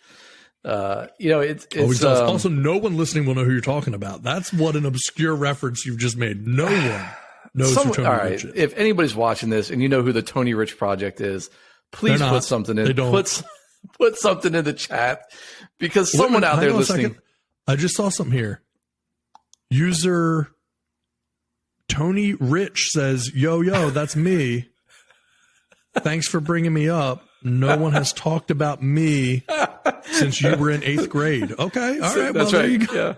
It's also no one listening will know who you're talking about. That's what an obscure reference you've just made. No one knows who Tony Rich is. If anybody's watching this and you know who the Tony Rich Project is, please put something in. Put something in the chat, because someone out there listening. I just saw something here. User Tony Rich says, "Yo, that's me. Thanks for bringing me up. No one has talked about me since you were in 8th grade." Okay, all right. That's right. Yeah,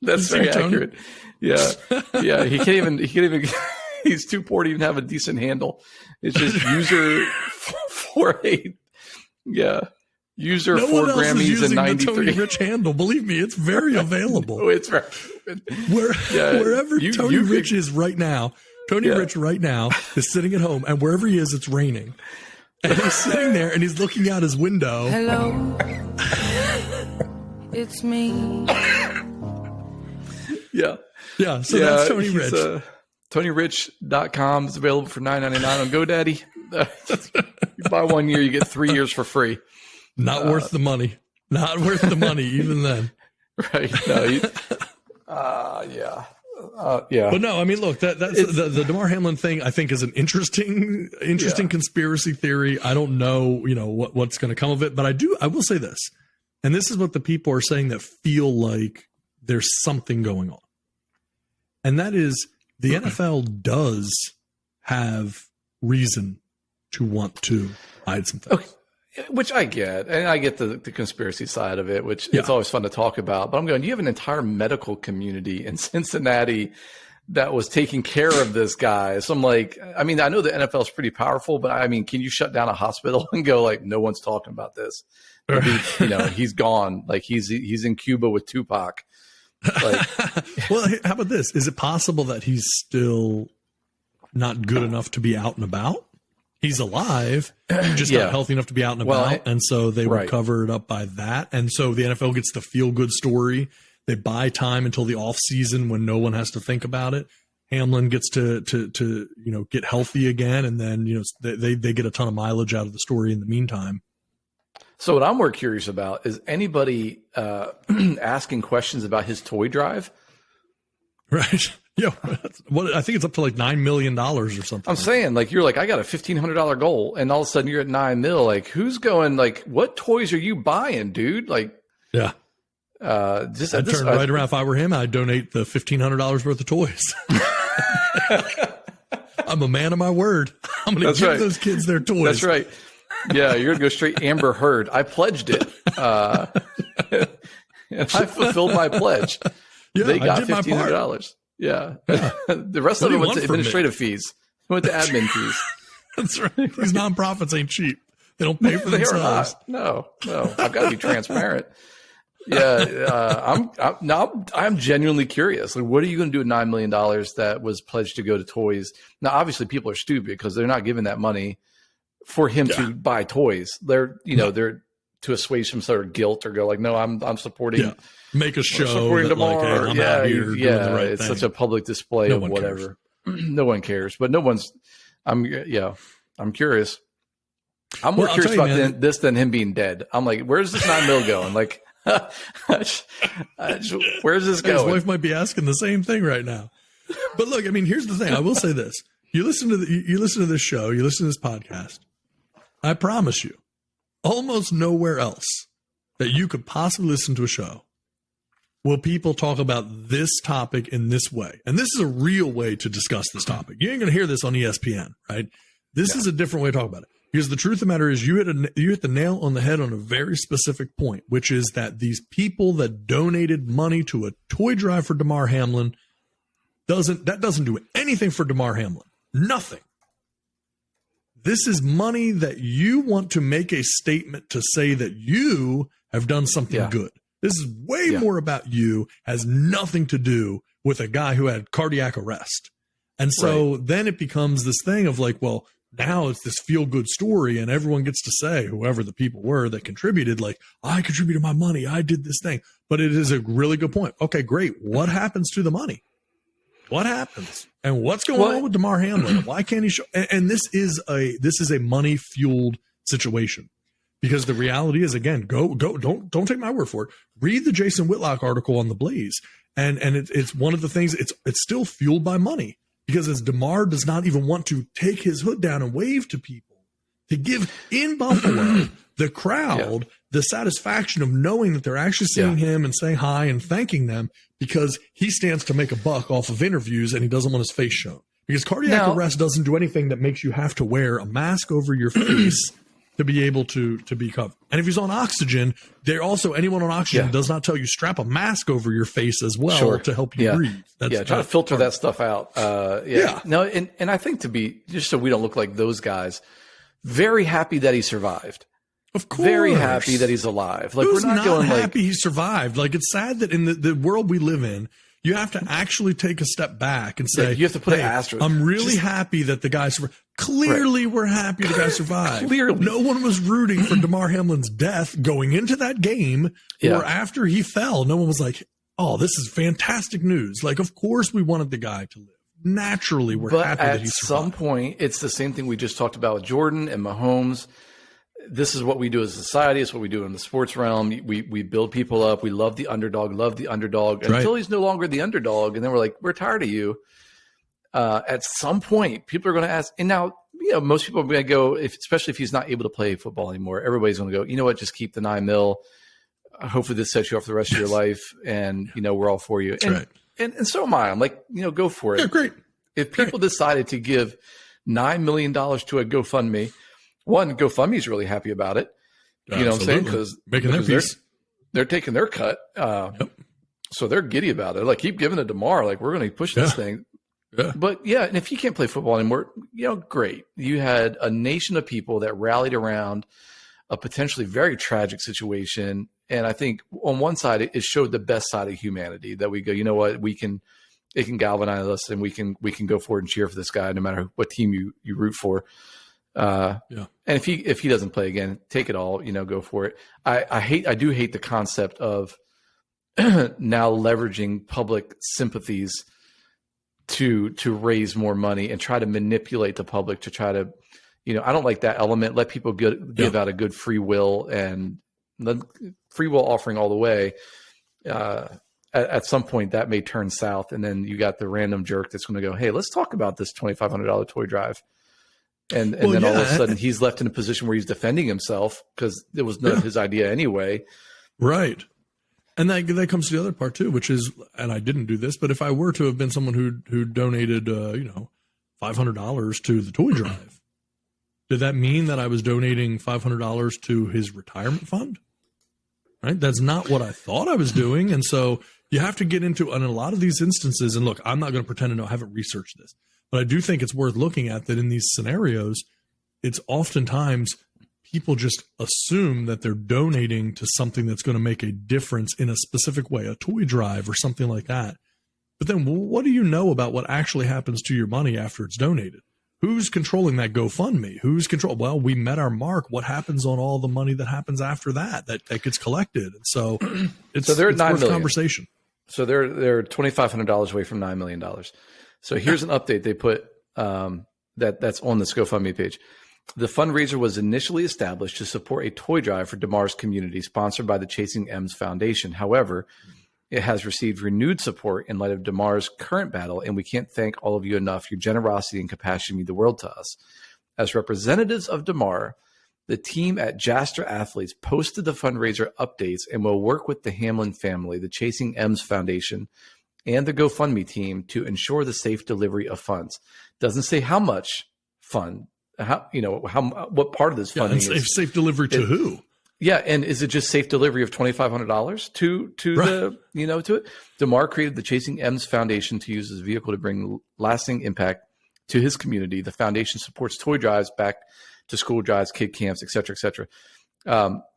that's very accurate. Yeah. He can't even. He's too poor to even have a decent handle. It's just user 48. Yeah. User no 4 one else Grammys is using and 93. The Tony Rich handle. Believe me, it's very available. It's very, wherever Tony Rich is right now. Tony Rich right now is sitting at home, and wherever he is, it's raining. And he's sitting there and he's looking out his window. Hello. It's me. Yeah. So that's Tony Rich. TonyRich.com is available for $9.99 on GoDaddy. You buy 1 year, you get 3 years for free. Not worth the money. Not worth the money, even then. Right. No, yeah. But no, I mean, look, that's the Damar Hamlin thing, I think, is an interesting conspiracy theory. I don't know, what's going to come of it, but I will say this, and this is what the people are saying that feel like there's something going on. And that is, the NFL does have reason to want to hide some things. Okay. Which I get, and I get the conspiracy side of it, which it's always fun to talk about. But I'm going, you have an entire medical community in Cincinnati that was taking care of this guy. So I'm like, I mean, I know the NFL is pretty powerful, but I mean, can you shut down a hospital and go like, no one's talking about this? He's gone. Like he's in Cuba with Tupac. Like, well, how about this? Is it possible that he's still not good enough to be out and about? He's alive, just not healthy enough to be out and about. And so they would cover it up by that. And so the NFL gets the feel good story. They buy time until the off season when no one has to think about it. Hamlin gets to get healthy again. And then, they get a ton of mileage out of the story in the meantime. So what I'm more curious about is anybody asking questions about his toy drive. Right. Yeah, I think it's up to like $9 million or something. I'm saying, like, you're like, I got a $1,500 goal, and all of a sudden you're at $9 million. Like, who's going? Like, what toys are you buying, dude? Like, I'd turn right around. If I were him, I'd donate the $1,500 worth of toys. I'm a man of my word. I'm going to give those kids their toys. That's right. Yeah, you're going to go straight Amber Heard. I pledged it, and I fulfilled my pledge. Yeah, they got $1,500. Yeah. The rest of it went to administrative fees. It went to admin fees. That's right. These nonprofits ain't cheap. They don't pay for They themselves. are not. No. I've got to be transparent. Yeah. I'm genuinely curious. Like, what are you going to do with $9 million that was pledged to go to toys? Now, obviously, people are stupid because they're not giving that money for him to buy toys. They're, they're to assuage some sort of guilt or go like, no, I'm supporting. Yeah. Make a show. Supporting Damar. Like, hey, I'm out here doing the right it's thing. such a public display of whatever. No one cares, but I'm curious. I'm more curious about this than him being dead. I'm like, where's this $9 million going? Like, where's this going? His wife might be asking the same thing right now. But look, I mean, here's the thing. I will say this: you listen to this show, you listen to this podcast. I promise you, almost nowhere else that you could possibly listen to a show will people talk about this topic in this way. And this is a real way to discuss this topic. You ain't going to hear this on ESPN, right? This is a different way to talk about it. Because the truth of the matter is you hit the nail on the head on a very specific point, which is that these people that donated money to a toy drive for Damar Hamlin doesn't do anything for Damar Hamlin. Nothing. This is money that you want to make a statement to say that you have done something good. This is way more about you, has nothing to do with a guy who had cardiac arrest. And so then it becomes this thing of like, well, now it's this feel-good story, and everyone gets to say, whoever the people were that contributed, like, I contributed my money, I did this thing. But it is a really good point. Okay, great. What happens to the money? What happens? And what's going on with Damar Hamlin? Why can't he show? And this is a money-fueled situation. Because the reality is, again, don't take my word for it. Read the Jason Whitlock article on the Blaze. And it's one of the things, it's still fueled by money. Because as Damar does not even want to take his hood down and wave to people, to give in Buffalo the crowd the satisfaction of knowing that they're actually seeing him and saying hi and thanking them, because he stands to make a buck off of interviews and he doesn't want his face shown. Because cardiac arrest doesn't do anything that makes you have to wear a mask over your face to be able to be covered. And if he's on oxygen, anyone on oxygen does not tell you strap a mask over your face as well to help you breathe. That's try to filter that stuff out. No, and I think, to be just so we don't look like those guys, very happy that he survived. Of course. Very happy that he's alive. Like, Who's we're not going happy he survived. Like, it's sad that in the world we live in, you have to actually take a step back and say, you have to put an asterisk. I'm really happy that the guy survived. Clearly, we're happy the guy survived. Clearly. No one was rooting for Damar Hamlin's death going into that game or after he fell. No one was like, oh, this is fantastic news. Like, of course we wanted the guy to live. Naturally, we're happy that he survived. At some point, it's the same thing we just talked about with Jordan and Mahomes. This is what we do as a society. It's what we do in the sports realm. We build people up. We love the underdog until he's no longer the underdog. And then we're like, we're tired of you. At some point, people are going to ask. And now, most people are going to go, especially if he's not able to play football anymore, everybody's going to go, you know what, just keep the $9 million. Hopefully this sets you up for the rest of your life. And, we're all for you. And so am I. I'm like, go for it. Yeah, great. If people decided to give $9 million to a GoFundMe, one, GoFundMe's really happy about it. You know what I'm saying? Because they're taking their cut. So they're giddy about it. They're like, keep giving it to Damar. Like, we're going to push this thing. Yeah. But and if you can't play football anymore, great. You had a nation of people that rallied around a potentially very tragic situation. And I think on one side, it showed the best side of humanity, that we go, you know what, it can galvanize us, and we can go forward and cheer for this guy, no matter what team you root for. And if he doesn't play again, take it all, go for it. I do hate the concept of now leveraging public sympathies to raise more money and try to manipulate the public to try to, I don't like that element. Let people give out a good free will, and the free will offering all the way. At some point that may turn south, and then you got the random jerk that's going to go, hey, let's talk about this $2,500 toy drive. And then all of a sudden he's left in a position where he's defending himself because it was not his idea anyway. Right. And that comes to the other part too, which is, and I didn't do this, but if I were to have been someone who donated, $500 to the toy drive, did that mean that I was donating $500 to his retirement fund? Right. That's not what I thought I was doing. And so, you have to get into, and in a lot of these instances, and look, I'm not going to pretend to know, I haven't researched this, but I do think it's worth looking at that in these scenarios, it's oftentimes people just assume that they're donating to something that's going to make a difference in a specific way, a toy drive or something like that. But then what do you know about what actually happens to your money after it's donated? Who's controlling that GoFundMe? Who's control? Well, we met our mark. What happens on all the money that happens after that gets collected? And so it's they're at $9 worth million. Conversation. So they're $2,500 away from $9 million. So here's an update they put that's on this GoFundMe page. The fundraiser was initially established to support a toy drive for Damar's community, sponsored by the Chasing M's Foundation. However, it has received renewed support in light of Damar's current battle, and we can't thank all of you enough. Your generosity and compassion mean the world to us. As representatives of Damar, the team at Jaster Athletes posted the fundraiser updates and will work with the Hamlin family, the Chasing M's Foundation, and the GoFundMe team to ensure the safe delivery of funds. Doesn't say how much fund, what part of this funding is safe delivery to who? Yeah, and is it just safe delivery of $2,500 to it? Damar created the Chasing M's Foundation to use as a vehicle to bring lasting impact to his community. The foundation supports toy drives, back to school drives, kid camps, et cetera, et cetera.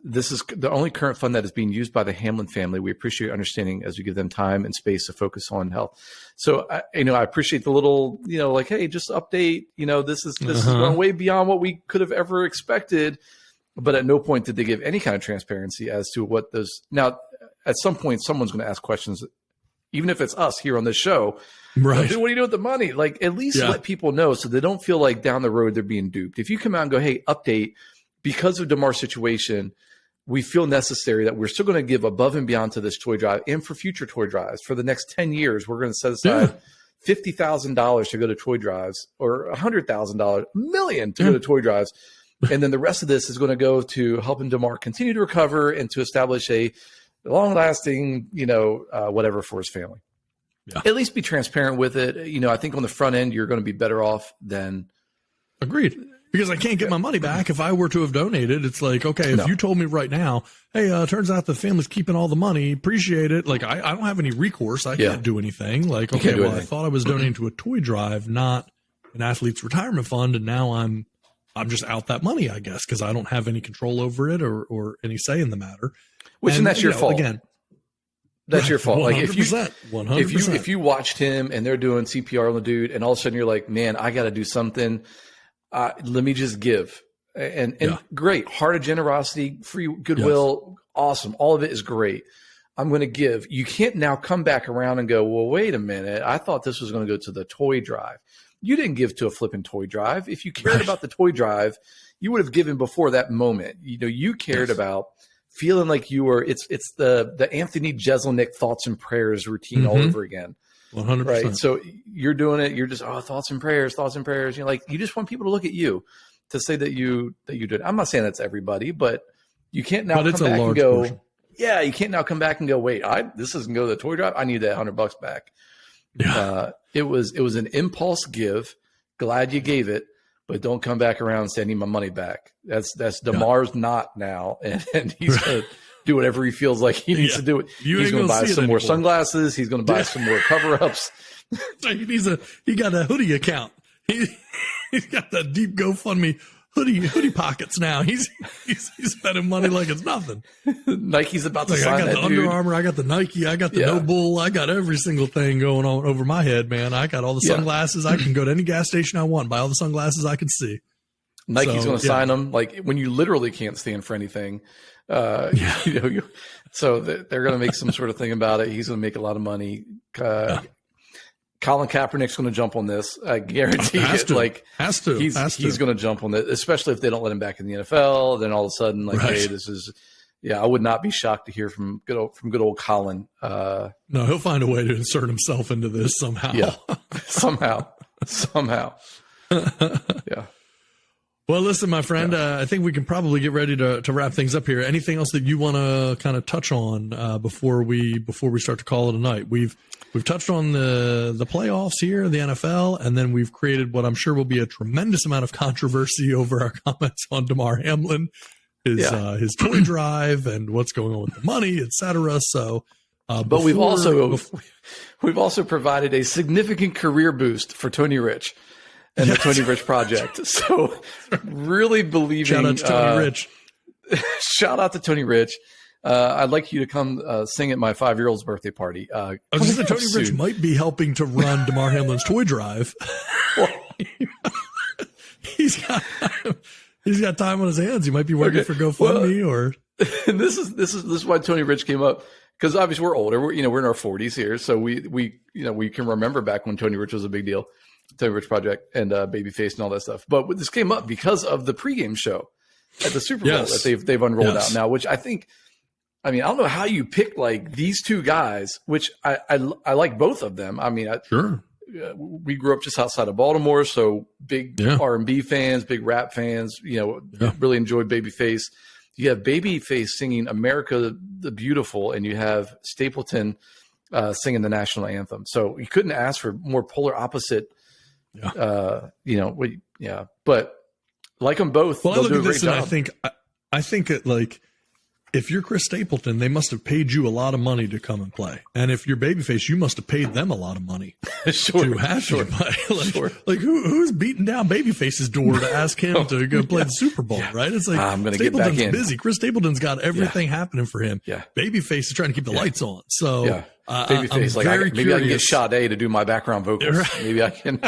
This is the only current fund that is being used by the Hamlin family. We appreciate your understanding as we give them time and space to focus on health. So, I appreciate the little, hey, just update. This is going way beyond what we could have ever expected. But at no point did they give any kind of transparency as to what those. Now, at some point, someone's going to ask questions, even if it's us here on this show. Right. What do you do with the money? Like, at least let people know so they don't feel like down the road they're being duped. If you come out and go, hey, update, because of Damar's situation, we feel necessary that we're still going to give above and beyond to this toy drive and for future toy drives. For the next 10 years, we're going to set aside $50,000 to go to toy drives, or $100,000, $1 million to go to toy drives. And then the rest of this is going to go to helping Damar continue to recover and to establish a long-lasting, whatever for his family. Yeah. At least be transparent with it. I think on the front end, you're going to be better off than. Agreed. Because I can't get my money back if I were to have donated. It's like, okay, if you told me right now, hey, turns out the family's keeping all the money, appreciate it. Like, I don't have any recourse. I can't do anything. Like, okay, well, I thought I was donating to a toy drive, not an athlete's retirement fund, and now I'm just out that money, I guess, because I don't have any control over it or any say in the matter. And that's your fault. Again, that's your fault. 100%, like if you watched him and they're doing CPR on the dude, and all of a sudden you're like, man, I got to do something. Let me just give. And great, heart of generosity, free goodwill, awesome. All of it is great. I'm going to give. You can't now come back around and go, well, wait a minute. I thought this was going to go to the toy drive. You didn't give to a flipping toy drive. If you cared about the toy drive, you would have given before that moment. You cared about feeling like you were. It's the Anthony Jeselnik thoughts and prayers routine all over again. 100%. Right. So you're doing it. You're just thoughts and prayers. You just want people to look at you to say that you did. I'm not saying that's everybody, but you can't now come back and go. Portion. Yeah, you can't now come back and go. Wait, this doesn't go to the toy drive. I need that $100 back. Yeah. It was an impulse give. Glad you gave it, but don't come back around and say I need my money back. That's Damar's not now, and he's going to do whatever he feels like he needs to do it. He's going to buy some more sunglasses. He's going to buy some more cover-ups. He got a hoodie account. He's got that deep GoFundMe hoodie pockets now. He's spending money like it's nothing. Nike's about to sign I got the Under Armour, I got the Nike, I got the No Bull, I got every single thing going on over my head, man. I got all the sunglasses. I can go to any gas station I want, buy all the sunglasses I can see. Nike's going to sign them like when you literally can't stand for anything. So they're going to make some sort of thing about it. He's going to make a lot of money. Colin Kaepernick's going to jump on this. I guarantee it. He's going to jump on it, especially if they don't let him back in the NFL. Then all of a sudden, hey, this is. Yeah, I would not be shocked to hear from good old Colin. No, he'll find a way to insert himself into this somehow. Yeah, somehow. Yeah. Well, listen, my friend, I think we can probably get ready to wrap things up here. Anything else that you want to kind of touch on before we start to call it a night? We've touched on the playoffs here, the NFL, and then we've created what I'm sure will be a tremendous amount of controversy over our comments on Damar Hamlin, his toy drive, and what's going on with the money, et cetera. So But we've also provided a significant career boost for Tony Rich and the Tony Rich Project. So really believing. Shout out to Tony Rich. Shout out to Tony Rich. I'd like you to come sing at my 5-year-old's birthday party. I was just saying, Tony Rich might be helping to run Damar Hamlin's toy drive. He's got time on his hands. He might be working for GoFundMe or. And this is why Tony Rich came up, because obviously we're older. We're in our 40s here, so we can remember back when Tony Rich was a big deal, Tony Rich Project and Babyface and all that stuff. But this came up because of the pregame show at the Super Bowl that they've unrolled out now, which I think. I mean, I don't know how you pick like these two guys, which I like both of them. I mean, sure. We grew up just outside of Baltimore, so big R&B fans, big rap fans. Really enjoyed Babyface. You have Babyface singing "America the Beautiful," and you have Stapleton singing the national anthem. So you couldn't ask for more polar opposite. But like them both. Well, I look at this and I think it like. If you're Chris Stapleton, they must have paid you a lot of money to come and play. And if you're Babyface, you must have paid them a lot of money to have you play. Like who's beating down Babyface's door to ask him to go play the Super Bowl, right? It's like I'm gonna Stapleton's get back in. Busy. Chris Stapleton's got everything happening for him. Yeah. Babyface is trying to keep the lights on. So Babyface, maybe I can get Sade to do my background vocals. Right. Maybe I can.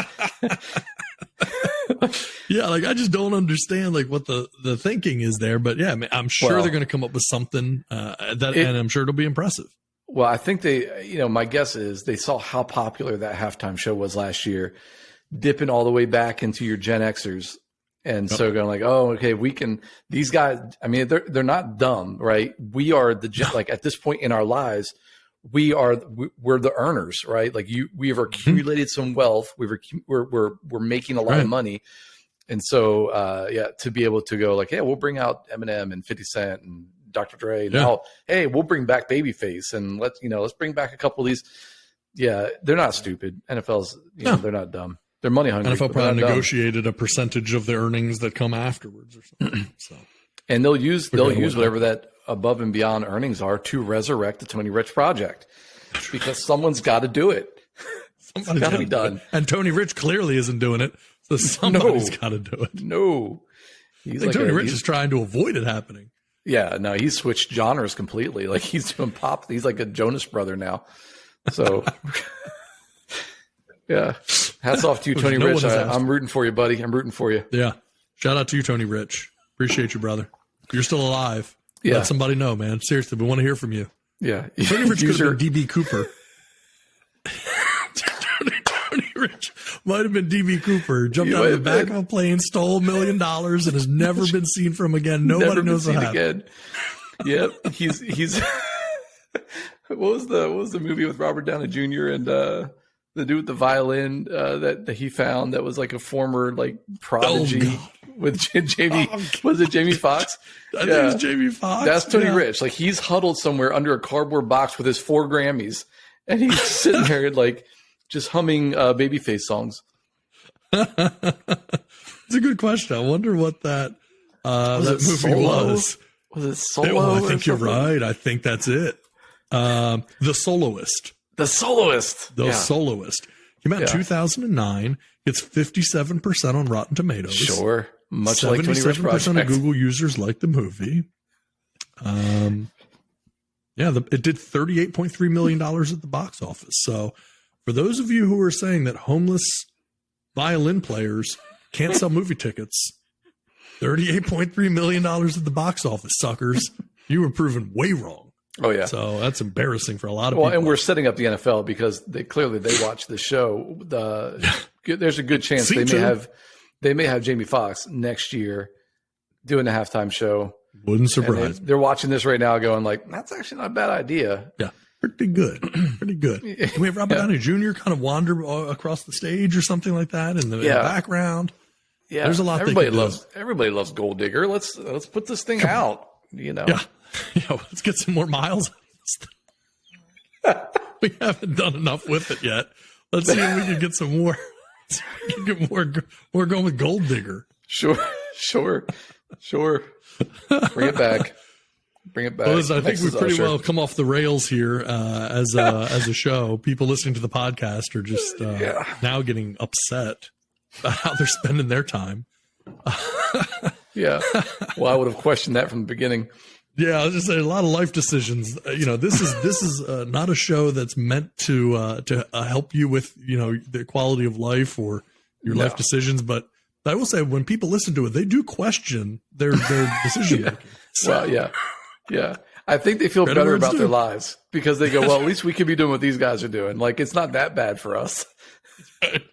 Like I just don't understand like what the thinking is there, but I'm sure they're going to come up with something and I'm sure it'll be impressive. Well, I think my guess is they saw how popular that halftime show was last year, dipping all the way back into your Gen Xers, and so going like, oh, okay, we can. These guys, I mean, they're not dumb, right? We are like at this point in our lives. We're the earners, right? Like we have accumulated some wealth. We're making a lot of money. And so, to be able to go like, hey, we'll bring out Eminem and 50 Cent and Dr. Dre. Now, hey, we'll bring back Babyface and let's bring back a couple of these. Yeah, they're not stupid. NFL's, they're not dumb. They're money hungry. NFL probably negotiated a percentage of the earnings that come afterwards or something. So, and they'll use whatever that above and beyond earnings are to resurrect the Tony Rich Project, because someone's got to do it. Somebody's got to be done. And Tony Rich clearly isn't doing it, so somebody's got to do it. No, Tony Rich is trying to avoid it happening. Yeah, no, he's switched genres completely. Like he's doing pop. He's like a Jonas brother now. So, hats off to you, Tony Rich. I'm rooting for you, buddy. I'm rooting for you. Yeah, shout out to you, Tony Rich. Appreciate you, brother. You're still alive. Yeah. Let somebody know, man. Seriously, we want to hear from you. Yeah. Tony Rich could have been DB Cooper. Tony Rich might have been DB Cooper. Jumped out of the back of a plane, stole $1 million, and has never been seen from again. Nobody knows what happened. Yep. He's what was the movie with Robert Downey Jr. and the dude with the violin that he found that was like a former like prodigy with Jamie? Was it Jamie Foxx? I think it was Jamie Foxx. That's Tony Rich. Like he's huddled somewhere under a cardboard box with his 4 Grammys, and he's sitting there like just humming Babyface songs. It's a good question. I wonder what that movie was. Was it Solo? I think you're right. I think that's it. The Soloist. The Soloist. The Soloist. Came out in 2009. It's 57% on Rotten Tomatoes. Sure. Much like 77% of Google users like the movie. It did $38.3 million at the box office. So for those of you who are saying that homeless violin players can't sell movie tickets, $38.3 million at the box office, suckers. You were proven way wrong. Oh, yeah. So that's embarrassing for a lot of people. And we're setting up the NFL because they watch the show. There's a good chance they may have Jamie Foxx next year doing the halftime show. Wouldn't surprise me. They're watching this right now going like, that's actually not a bad idea. Yeah, pretty good. Pretty good. Can we have Robert Downey Jr. kind of wander across the stage or something like that in the background? Yeah, there's a lot. Everybody loves Gold Digger. Let's put this thing out. Yeah. Let's get some more miles. We haven't done enough with it yet. Let's see if we can get some more. Get more going with Gold Digger. Sure. Bring it back. Bring it back. Well, listen, I think Next we've is pretty Usher. well come off the rails here as a show. People listening to the podcast are just now getting upset about how they're spending their time. Yeah. Well, I would have questioned that from the beginning. Yeah, I was just saying a lot of life decisions. This is not a show that's meant to help you with the quality of life or your life decisions. But I will say when people listen to it, they do question their decision making. Well, yeah. I think they feel better about their lives because they go, well, at least we could be doing what these guys are doing. Like, it's not that bad for us. At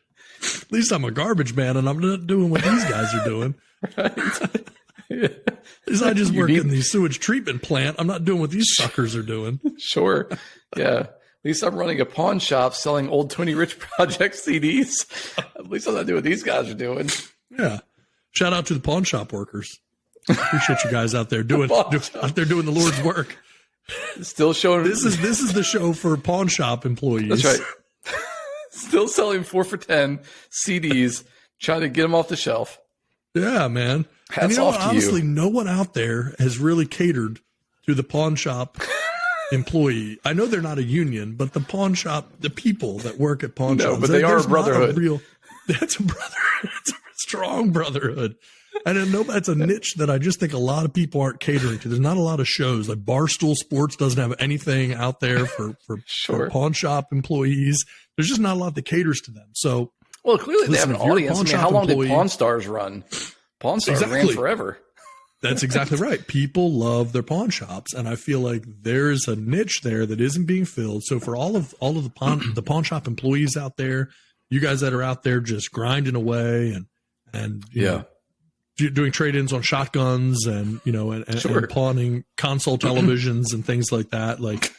least I'm a garbage man and I'm not doing what these guys are doing. Right? Yeah. At least I just work in the sewage treatment plant. I'm not doing what these suckers are doing. Sure. Yeah. At least I'm running a pawn shop selling old Tony Rich Project CDs. At least I'm not doing what these guys are doing. Yeah. Shout out to the pawn shop workers. Appreciate you guys out there doing the Lord's work. Still showing. This is the show for pawn shop employees. That's right. Still selling 4 for $10 CDs, trying to get them off the shelf. Yeah, man. Hats off to you. Honestly, no one out there has really catered to the pawn shop employee. I know they're not a union, but the pawn shop, the people that work at pawn shops, but they are a brotherhood. That's a brotherhood. It's a strong brotherhood. And I know that's a niche that I just think a lot of people aren't catering to. There's not a lot of shows. Like Barstool Sports doesn't have anything out there for pawn shop employees. There's just not a lot that caters to them. So, well, clearly they have an audience. I mean, how long did Pawn Stars run? Pawn Stars ran forever. That's exactly right. People love their pawn shops, and I feel like there's a niche there that isn't being filled. So for all of the pawn shop employees out there, you guys that are out there just grinding away and you know, doing trade-ins on shotguns and and pawning console televisions and things like that. Like,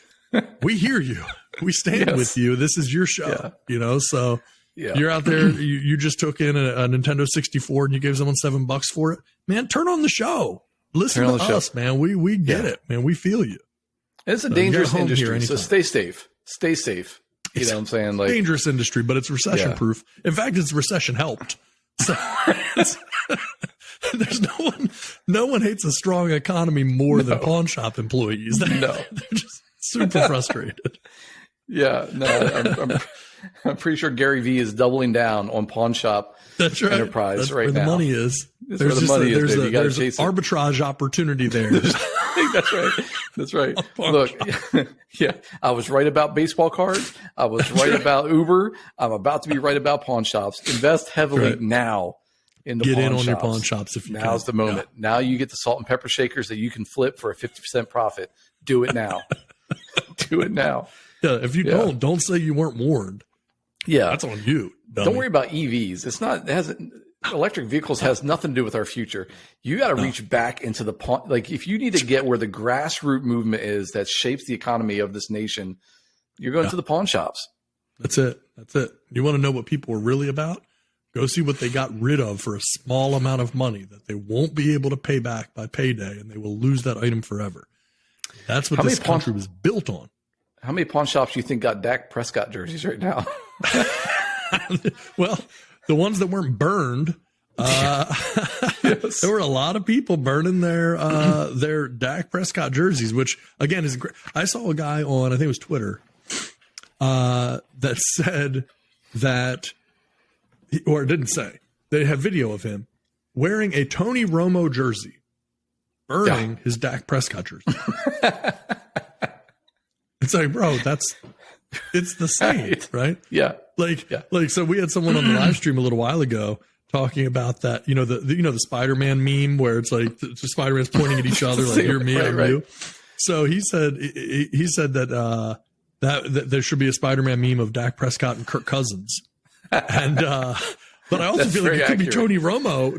we hear you. We stand with you. This is your show. So you're out there. You just took in a Nintendo 64 and you gave someone $7 for it. Man, turn on the show. Listen to us, man. We get it, man. We feel you. It's a dangerous industry, so stay safe. Stay safe. You know what I'm saying? Like, dangerous industry, but it's recession proof. In fact, it's recession helped. So there's no one hates a strong economy more than pawn shop employees. They're just super frustrated. I'm pretty sure Gary Vee is doubling down on pawn shop enterprise. That's right now. The money is. There's an arbitrage opportunity there. That's right. Look, I was right about baseball cards. I was right about Uber. I'm about to be right about pawn shops. Invest heavily now in the pawn shops. Get in on your pawn shops if you can. Now's the moment. Yeah. Now you get the salt and pepper shakers that you can flip for a 50% profit. Do it now. Do it now. Yeah, if you don't say you weren't warned. Yeah, that's on you. Dummy. Don't worry about EVs. Electric vehicles has nothing to do with our future. You got to reach back into the like, if you need to get where the grassroots movement is that shapes the economy of this nation, you're going to the pawn shops. That's it. You want to know what people are really about? Go see what they got rid of for a small amount of money that they won't be able to pay back by payday, and they will lose that item forever. That's what this country was built on. How many pawn shops do you think got Dak Prescott jerseys right now? Well, the ones that weren't burned, there were a lot of people burning their Dak Prescott jerseys, which again is great. I saw a guy on, I think it was Twitter, that said that, or it didn't say, they have video of him wearing a Tony Romo jersey, burning his Dak Prescott jersey. It's like, bro, it's the same, right? Yeah. Like, so we had someone on the live stream a little while ago talking about that, the Spider-Man meme where it's like the Spider-Man's pointing at each other, like, you're me, I'm you. So he said that there should be a Spider-Man meme of Dak Prescott and Kirk Cousins. And, but I also feel like it could be Tony Romo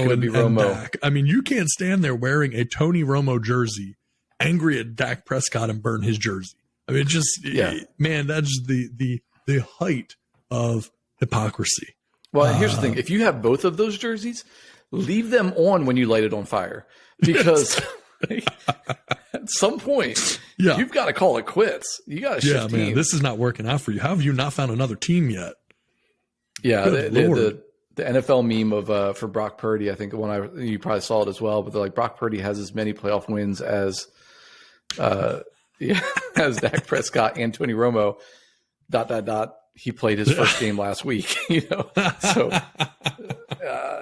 and Dak. I mean, you can't stand there wearing a Tony Romo jersey, angry at Dak Prescott, and burn his jersey. I mean, man, that's the height of hypocrisy. Well, here's the thing. If you have both of those jerseys, leave them on when you light it on fire, because at some point, you've got to call it quits. You got to shift teams. Man, this is not working out for you. How have you not found another team yet? Yeah, the NFL meme of for Brock Purdy, I think the one you probably saw it as well, but they're like, Brock Purdy has as many playoff wins as Yeah, as Dak Prescott and Tony Romo, ... He played his first game last week, So,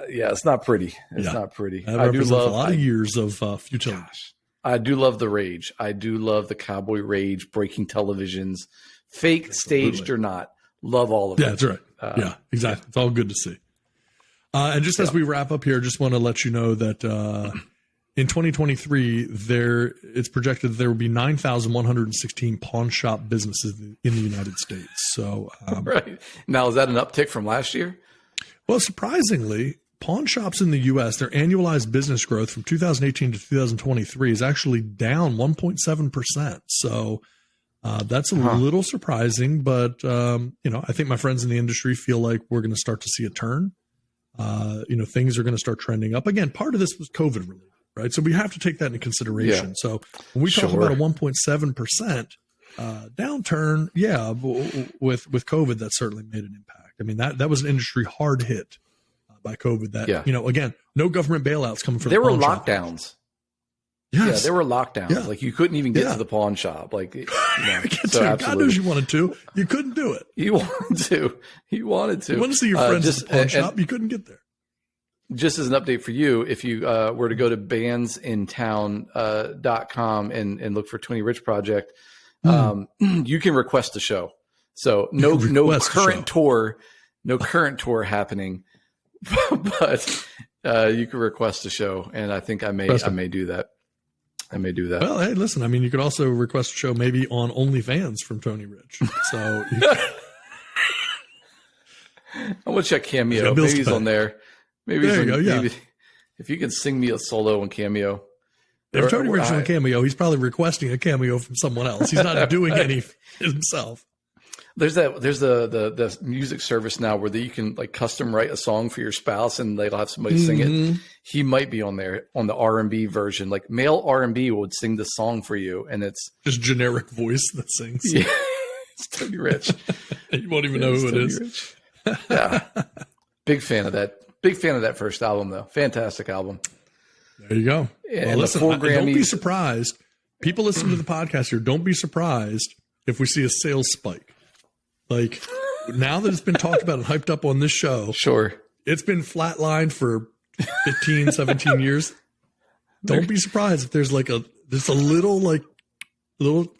yeah, it's not pretty. It's not pretty. That represents a lot of years of futility. Gosh, I do love the rage. I do love the cowboy rage, breaking televisions, fake, staged or not. Love all of it. Yeah, that's right. Yeah, exactly. It's all good to see. And just as we wrap up here, just want to let you know that in 2023, it's projected that there will be 9,116 pawn shop businesses in the United States. So, right now, is that an uptick from last year? Well, surprisingly, pawn shops in the U.S., their annualized business growth from 2018 to 2023 is actually down 1.7%. So that's a little surprising, but I think my friends in the industry feel like we're going to start to see a turn. Things are going to start trending up again. Part of this was COVID related. Right. So we have to take that into consideration. Yeah. So when we talk about a 1.7% downturn, with COVID, that certainly made an impact. I mean, that was an industry hard hit by COVID that, again, no government bailouts coming from there the were lockdowns. Yes. Yeah, there were lockdowns. Yeah. Like you couldn't even get to the pawn shop. Like, God knows you wanted to. You couldn't do it. You wanted to. You wanted to see your friends at the pawn shop. You couldn't get there. Just as an update for you, if you were to go to bandsintown.com and look for Tony Rich Project, you can request a show. So no current tour happening, but you can request a show, and I think I may do that. I may do that. Well, hey, listen, I mean, you could also request a show maybe on OnlyFans from Tony Rich. So I'm gonna check Cameo. Maybe he's on there. Maybe if you can sing me a solo on Cameo. If Tony Rich is on Cameo, he's probably requesting a cameo from someone else. He's not doing any himself. There's the music service now where you can like custom write a song for your spouse and they'll have somebody sing it. He might be on there on the R&B version. Like male R&B would sing the song for you, and it's just generic voice that sings. Yeah, it's Tony Rich. You won't even know who it is. Yeah, big fan of that. Big fan of that first album, though. Fantastic album. There you go. And well, listen, don't be surprised. People listening to the podcast here, don't be surprised if we see a sales spike. Like, now that it's been talked about and hyped up on this show, sure, it's been flatlined for 15, 17 years. Don't be surprised if there's like just a little click,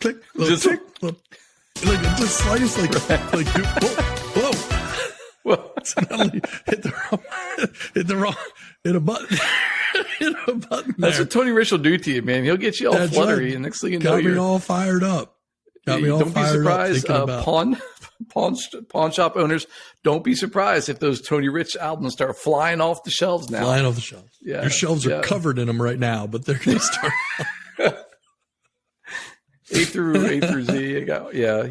tick, like just slice, like whoa. Well, hit a button. Hit a button. That's what Tony Rich will do to you, man. He'll get you all fluttery, and next thing you know, got me all fired up. Don't be surprised, pawn shop owners. Don't be surprised if those Tony Rich albums start flying off the shelves now. Flying off the shelves. Yeah, your shelves are covered in them right now, but they're going to start. A through Z.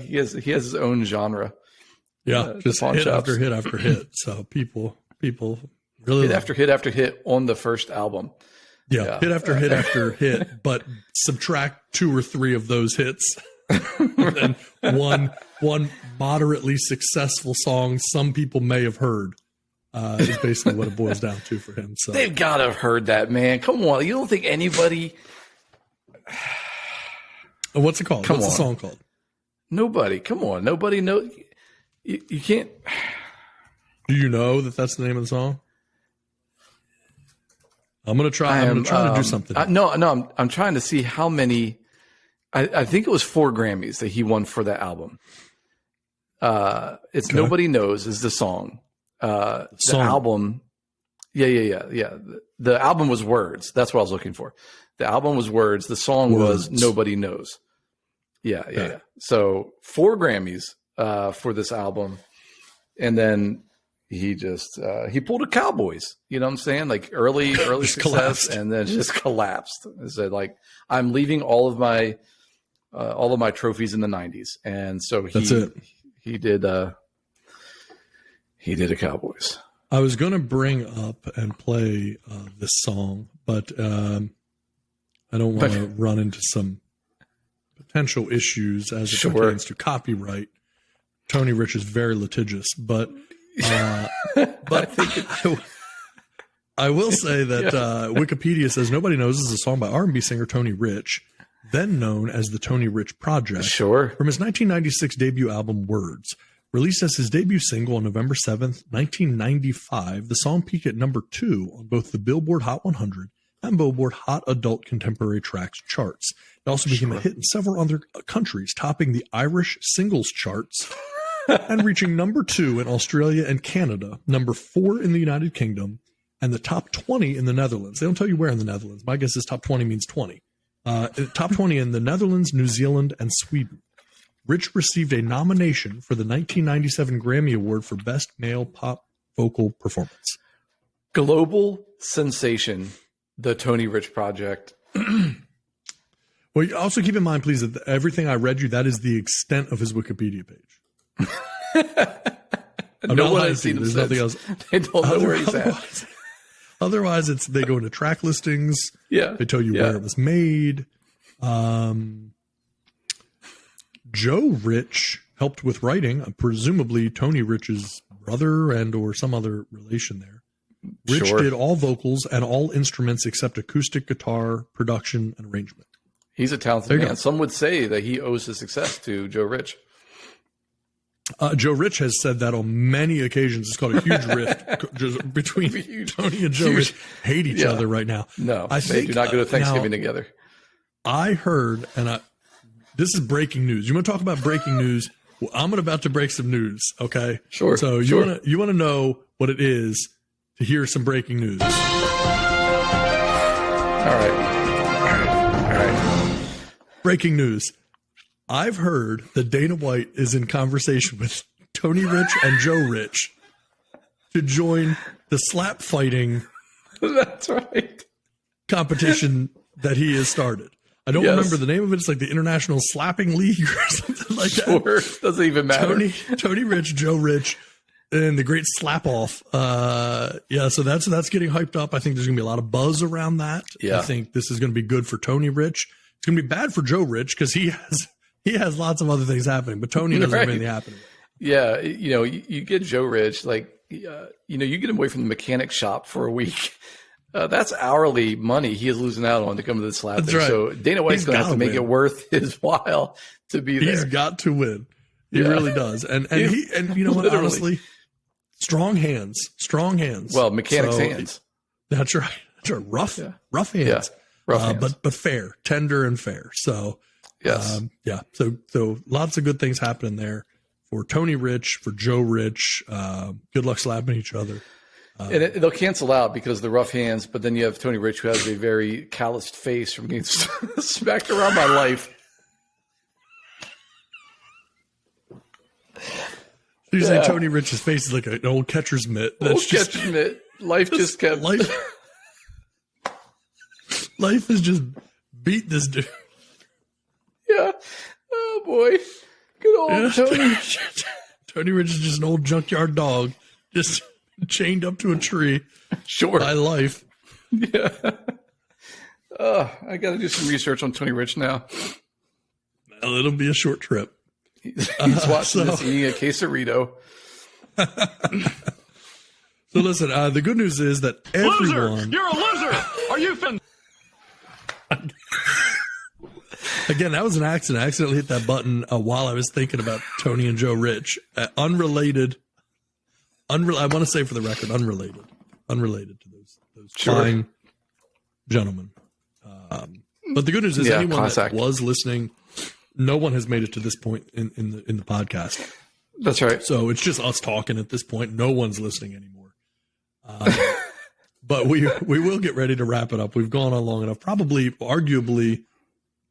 He has his own genre. Yeah, just hit after hit after hit. So people really hit after hit on the first album. Yeah, hit after hit after hit, but subtract 2 or 3 of those hits, and one moderately successful song some people may have heard is basically what it boils down to for him. So they've got to have heard that, man. Come on, you don't think anybody? What's it called? What's the song called? Nobody. Come on, nobody knows. You can't. Do you know that that's the name of the song? I'm going to try. I'm going to try to do something. I'm trying to see how many. I think it was 4 Grammys that he won for that album. It's Nobody Knows is the song. The album. Yeah. The album was Words. That's what I was looking for. The album was Words. The song was Nobody Knows. Yeah. So 4 Grammys. For this album, and then he just he pulled a Cowboys, you know what I'm saying, like early success collapsed. And then just collapsed. He said, like, I'm leaving all of my trophies in the 90s, and so he did a Cowboys. I was going to bring up and play this song, but I don't want to run into some potential issues as it pertains to copyright. Tony Rich is very litigious, but I will say that Wikipedia says Nobody Knows is a song by R&B singer Tony Rich. then known as the Tony Rich Project, Sure. from his 1996 debut album Words. Released as his debut single on November 7th, 1995, the song peaked at number 2 on both the Billboard Hot 100 and Billboard Hot Adult Contemporary Tracks charts. It also became a hit in several other countries, topping the Irish singles charts and reaching number 2 in Australia and Canada, number 4 in the United Kingdom, and the top 20 in the Netherlands. They don't tell you where in the Netherlands. My guess is top 20 means 20. Top 20 in the Netherlands, New Zealand, and Sweden. Rich received a nomination for the 1997 Grammy Award for Best Male Pop Vocal Performance. Global sensation, the Tony Rich Project. Well, you also keep in mind, please, that everything I read you, that is the extent of his Wikipedia page. No one has seen him There's since. nothing else. They don't know where he's at. Otherwise, it's they go into track listings. Yeah. They tell you where it was made. Joe Rich helped with writing, presumably Tony Rich's brother and or some other relation there. Rich Sure. did all vocals and all instruments except acoustic guitar, production, and arrangement. He's a talented There you man. go. Some would say that he owes his success to Joe Rich. Joe Rich has said that on many occasions. It's called a huge rift just between Tony and Joe huge. Rich. Hate each other right now. No, I they think, do not go to Thanksgiving now, together. I heard, and this is breaking news. You want to talk about breaking news? Well, I'm about to break some news. Okay, Sure, So you sure. want to know what it is to hear some breaking news. All right. Breaking news. I've heard that Dana White is in conversation with Tony Rich and Joe Rich to join the slap fighting That's right. competition that he has started. I don't Yes. remember the name of it. It's like the International Slapping League or something like that. Sure. Doesn't even matter. Tony Rich, Joe Rich, and the Great Slap Off. Yeah, so that's getting hyped up. I think there's going to be a lot of buzz around that. Yeah. I think this is going to be good for Tony Rich. It's going to be bad for Joe Rich because he has lots of other things happening, but Tony doesn't have Right. anything happening. Yeah, you get Joe Rich, like, you get him away from the mechanic shop for a week. That's hourly money he is losing out on to come to the slap That's thing. right. So Dana White's He's going to have to gotta make win. it worth his while to be there. He's got to win. He Yeah. really does. And you know what, Literally. honestly, strong hands. Well, mechanics' So, hands. That's right. That's right. Rough hands. Yeah. Rough hands. But fair, tender and fair. So Yes. yeah. So lots of good things happening there for Tony Rich, for Joe Rich. Good luck slapping each other. And they'll cancel out because of the rough hands, but then you have Tony Rich, who has a very calloused face from getting smacked around by life. You're saying Tony Rich's face is like an old catcher's mitt. Old That's just catcher's mitt. Life just kept life. Life has just beat this dude. Yeah. Oh boy. Good old Tony. Tony Rich is just an old junkyard dog, just chained up to a tree Sure. by life. Yeah. I got to do some research on Tony Rich now. Well, it'll be a short trip. He's watching this, eating a quesarito. So listen, the good news is that Loser! everyone, You're a loser! Are you fin? again, that was an accident. I accidentally hit that button while I was thinking about Tony and Joe Rich. Unrelated. I want to say for the record, unrelated to those Sure. fine gentlemen. But the good news is anyone contact. that was listening, no one has made it to this point in the podcast. That's right. So it's just us talking at this point. No one's listening anymore. But we will get ready to wrap it up. We've gone on long enough, probably arguably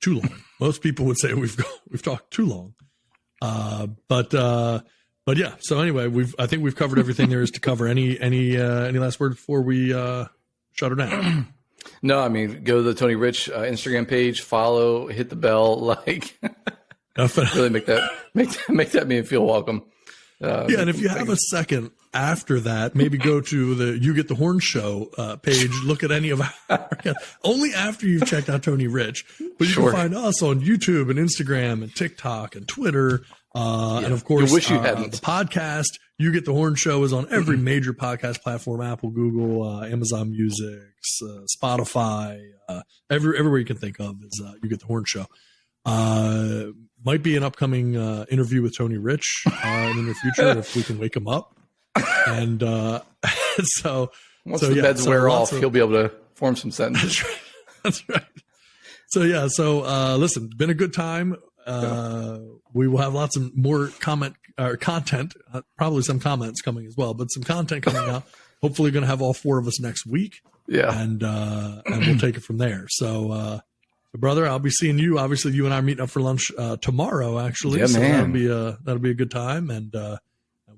too long. Most people would say we've talked too long. But yeah. So anyway, I think we've covered everything there is to cover. Any last word before we shut her down? No, I mean, go to the Tony Rich Instagram page, follow, hit the bell, like, really make that me feel welcome. Yeah, and if you have a second after that, maybe go to the You Get the Horn Show page. Look at any of our only after you've checked out Tony Rich. But you Sure. can find us on YouTube and Instagram and TikTok and Twitter. And of course, You wish you hadn't. the podcast. You Get the Horn Show is on every major podcast platform: Apple, Google, Amazon Music, Spotify, everywhere you can think of is You Get the Horn Show. Might be an upcoming interview with Tony Rich in the near future if we can wake him up. And so once the beds wear off, he'll be able to form some sentences. That's right. So listen, been a good time. We will have lots of more content, probably some comments coming as well, but some content coming out. Hopefully going to have all four of us next week. Yeah. And we'll take it from there. So, brother, I'll be seeing you. Obviously, you and I are meeting up for lunch tomorrow, actually. Yeah, so man. That'll be a good time. And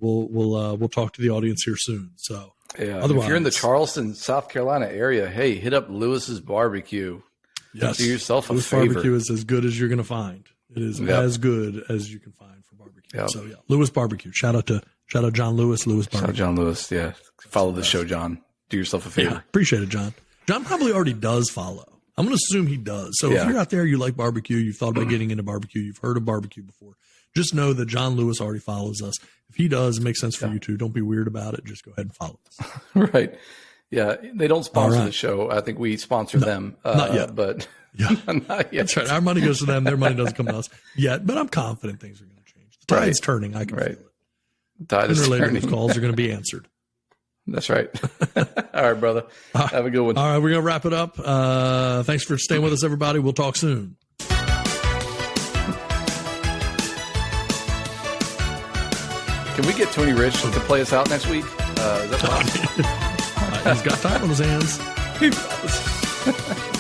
we'll talk to the audience here soon. So yeah, if you're in the Charleston, South Carolina area, hey, hit up Lewis's Barbecue. Yes. Do yourself a Lewis favor. Barbecue is as good as you're going to find. It is as good as you can find for barbecue. Yep. So yeah, Lewis Barbecue. Shout out John Lewis. Lewis Barbecue. Shout out John Lewis. Yeah, follow the show, John. Do yourself a favor. Yeah, appreciate it, John. John probably already does follow. I'm going to assume he does. So if you're out there, you like barbecue, you've thought about getting into barbecue, you've heard of barbecue before, just know that John Lewis already follows us. If he does, it makes sense for you too. Don't be weird about it. Just go ahead and follow us. Right. Yeah. They don't sponsor the show. I think we sponsor them. Not yet. But not yet. That's right. Our money goes to them. Their money doesn't come to us yet. But I'm confident things are going to change. The tide's turning. I can feel it. Tide is later, turning. those calls are going to be answered. That's right. All right, brother. Have a good one. All right, we're going to wrap it up. Thanks for staying with us, everybody. We'll talk soon. Can we get Tony Rich to play us out next week? Is that possible? He's got time on his hands. He does.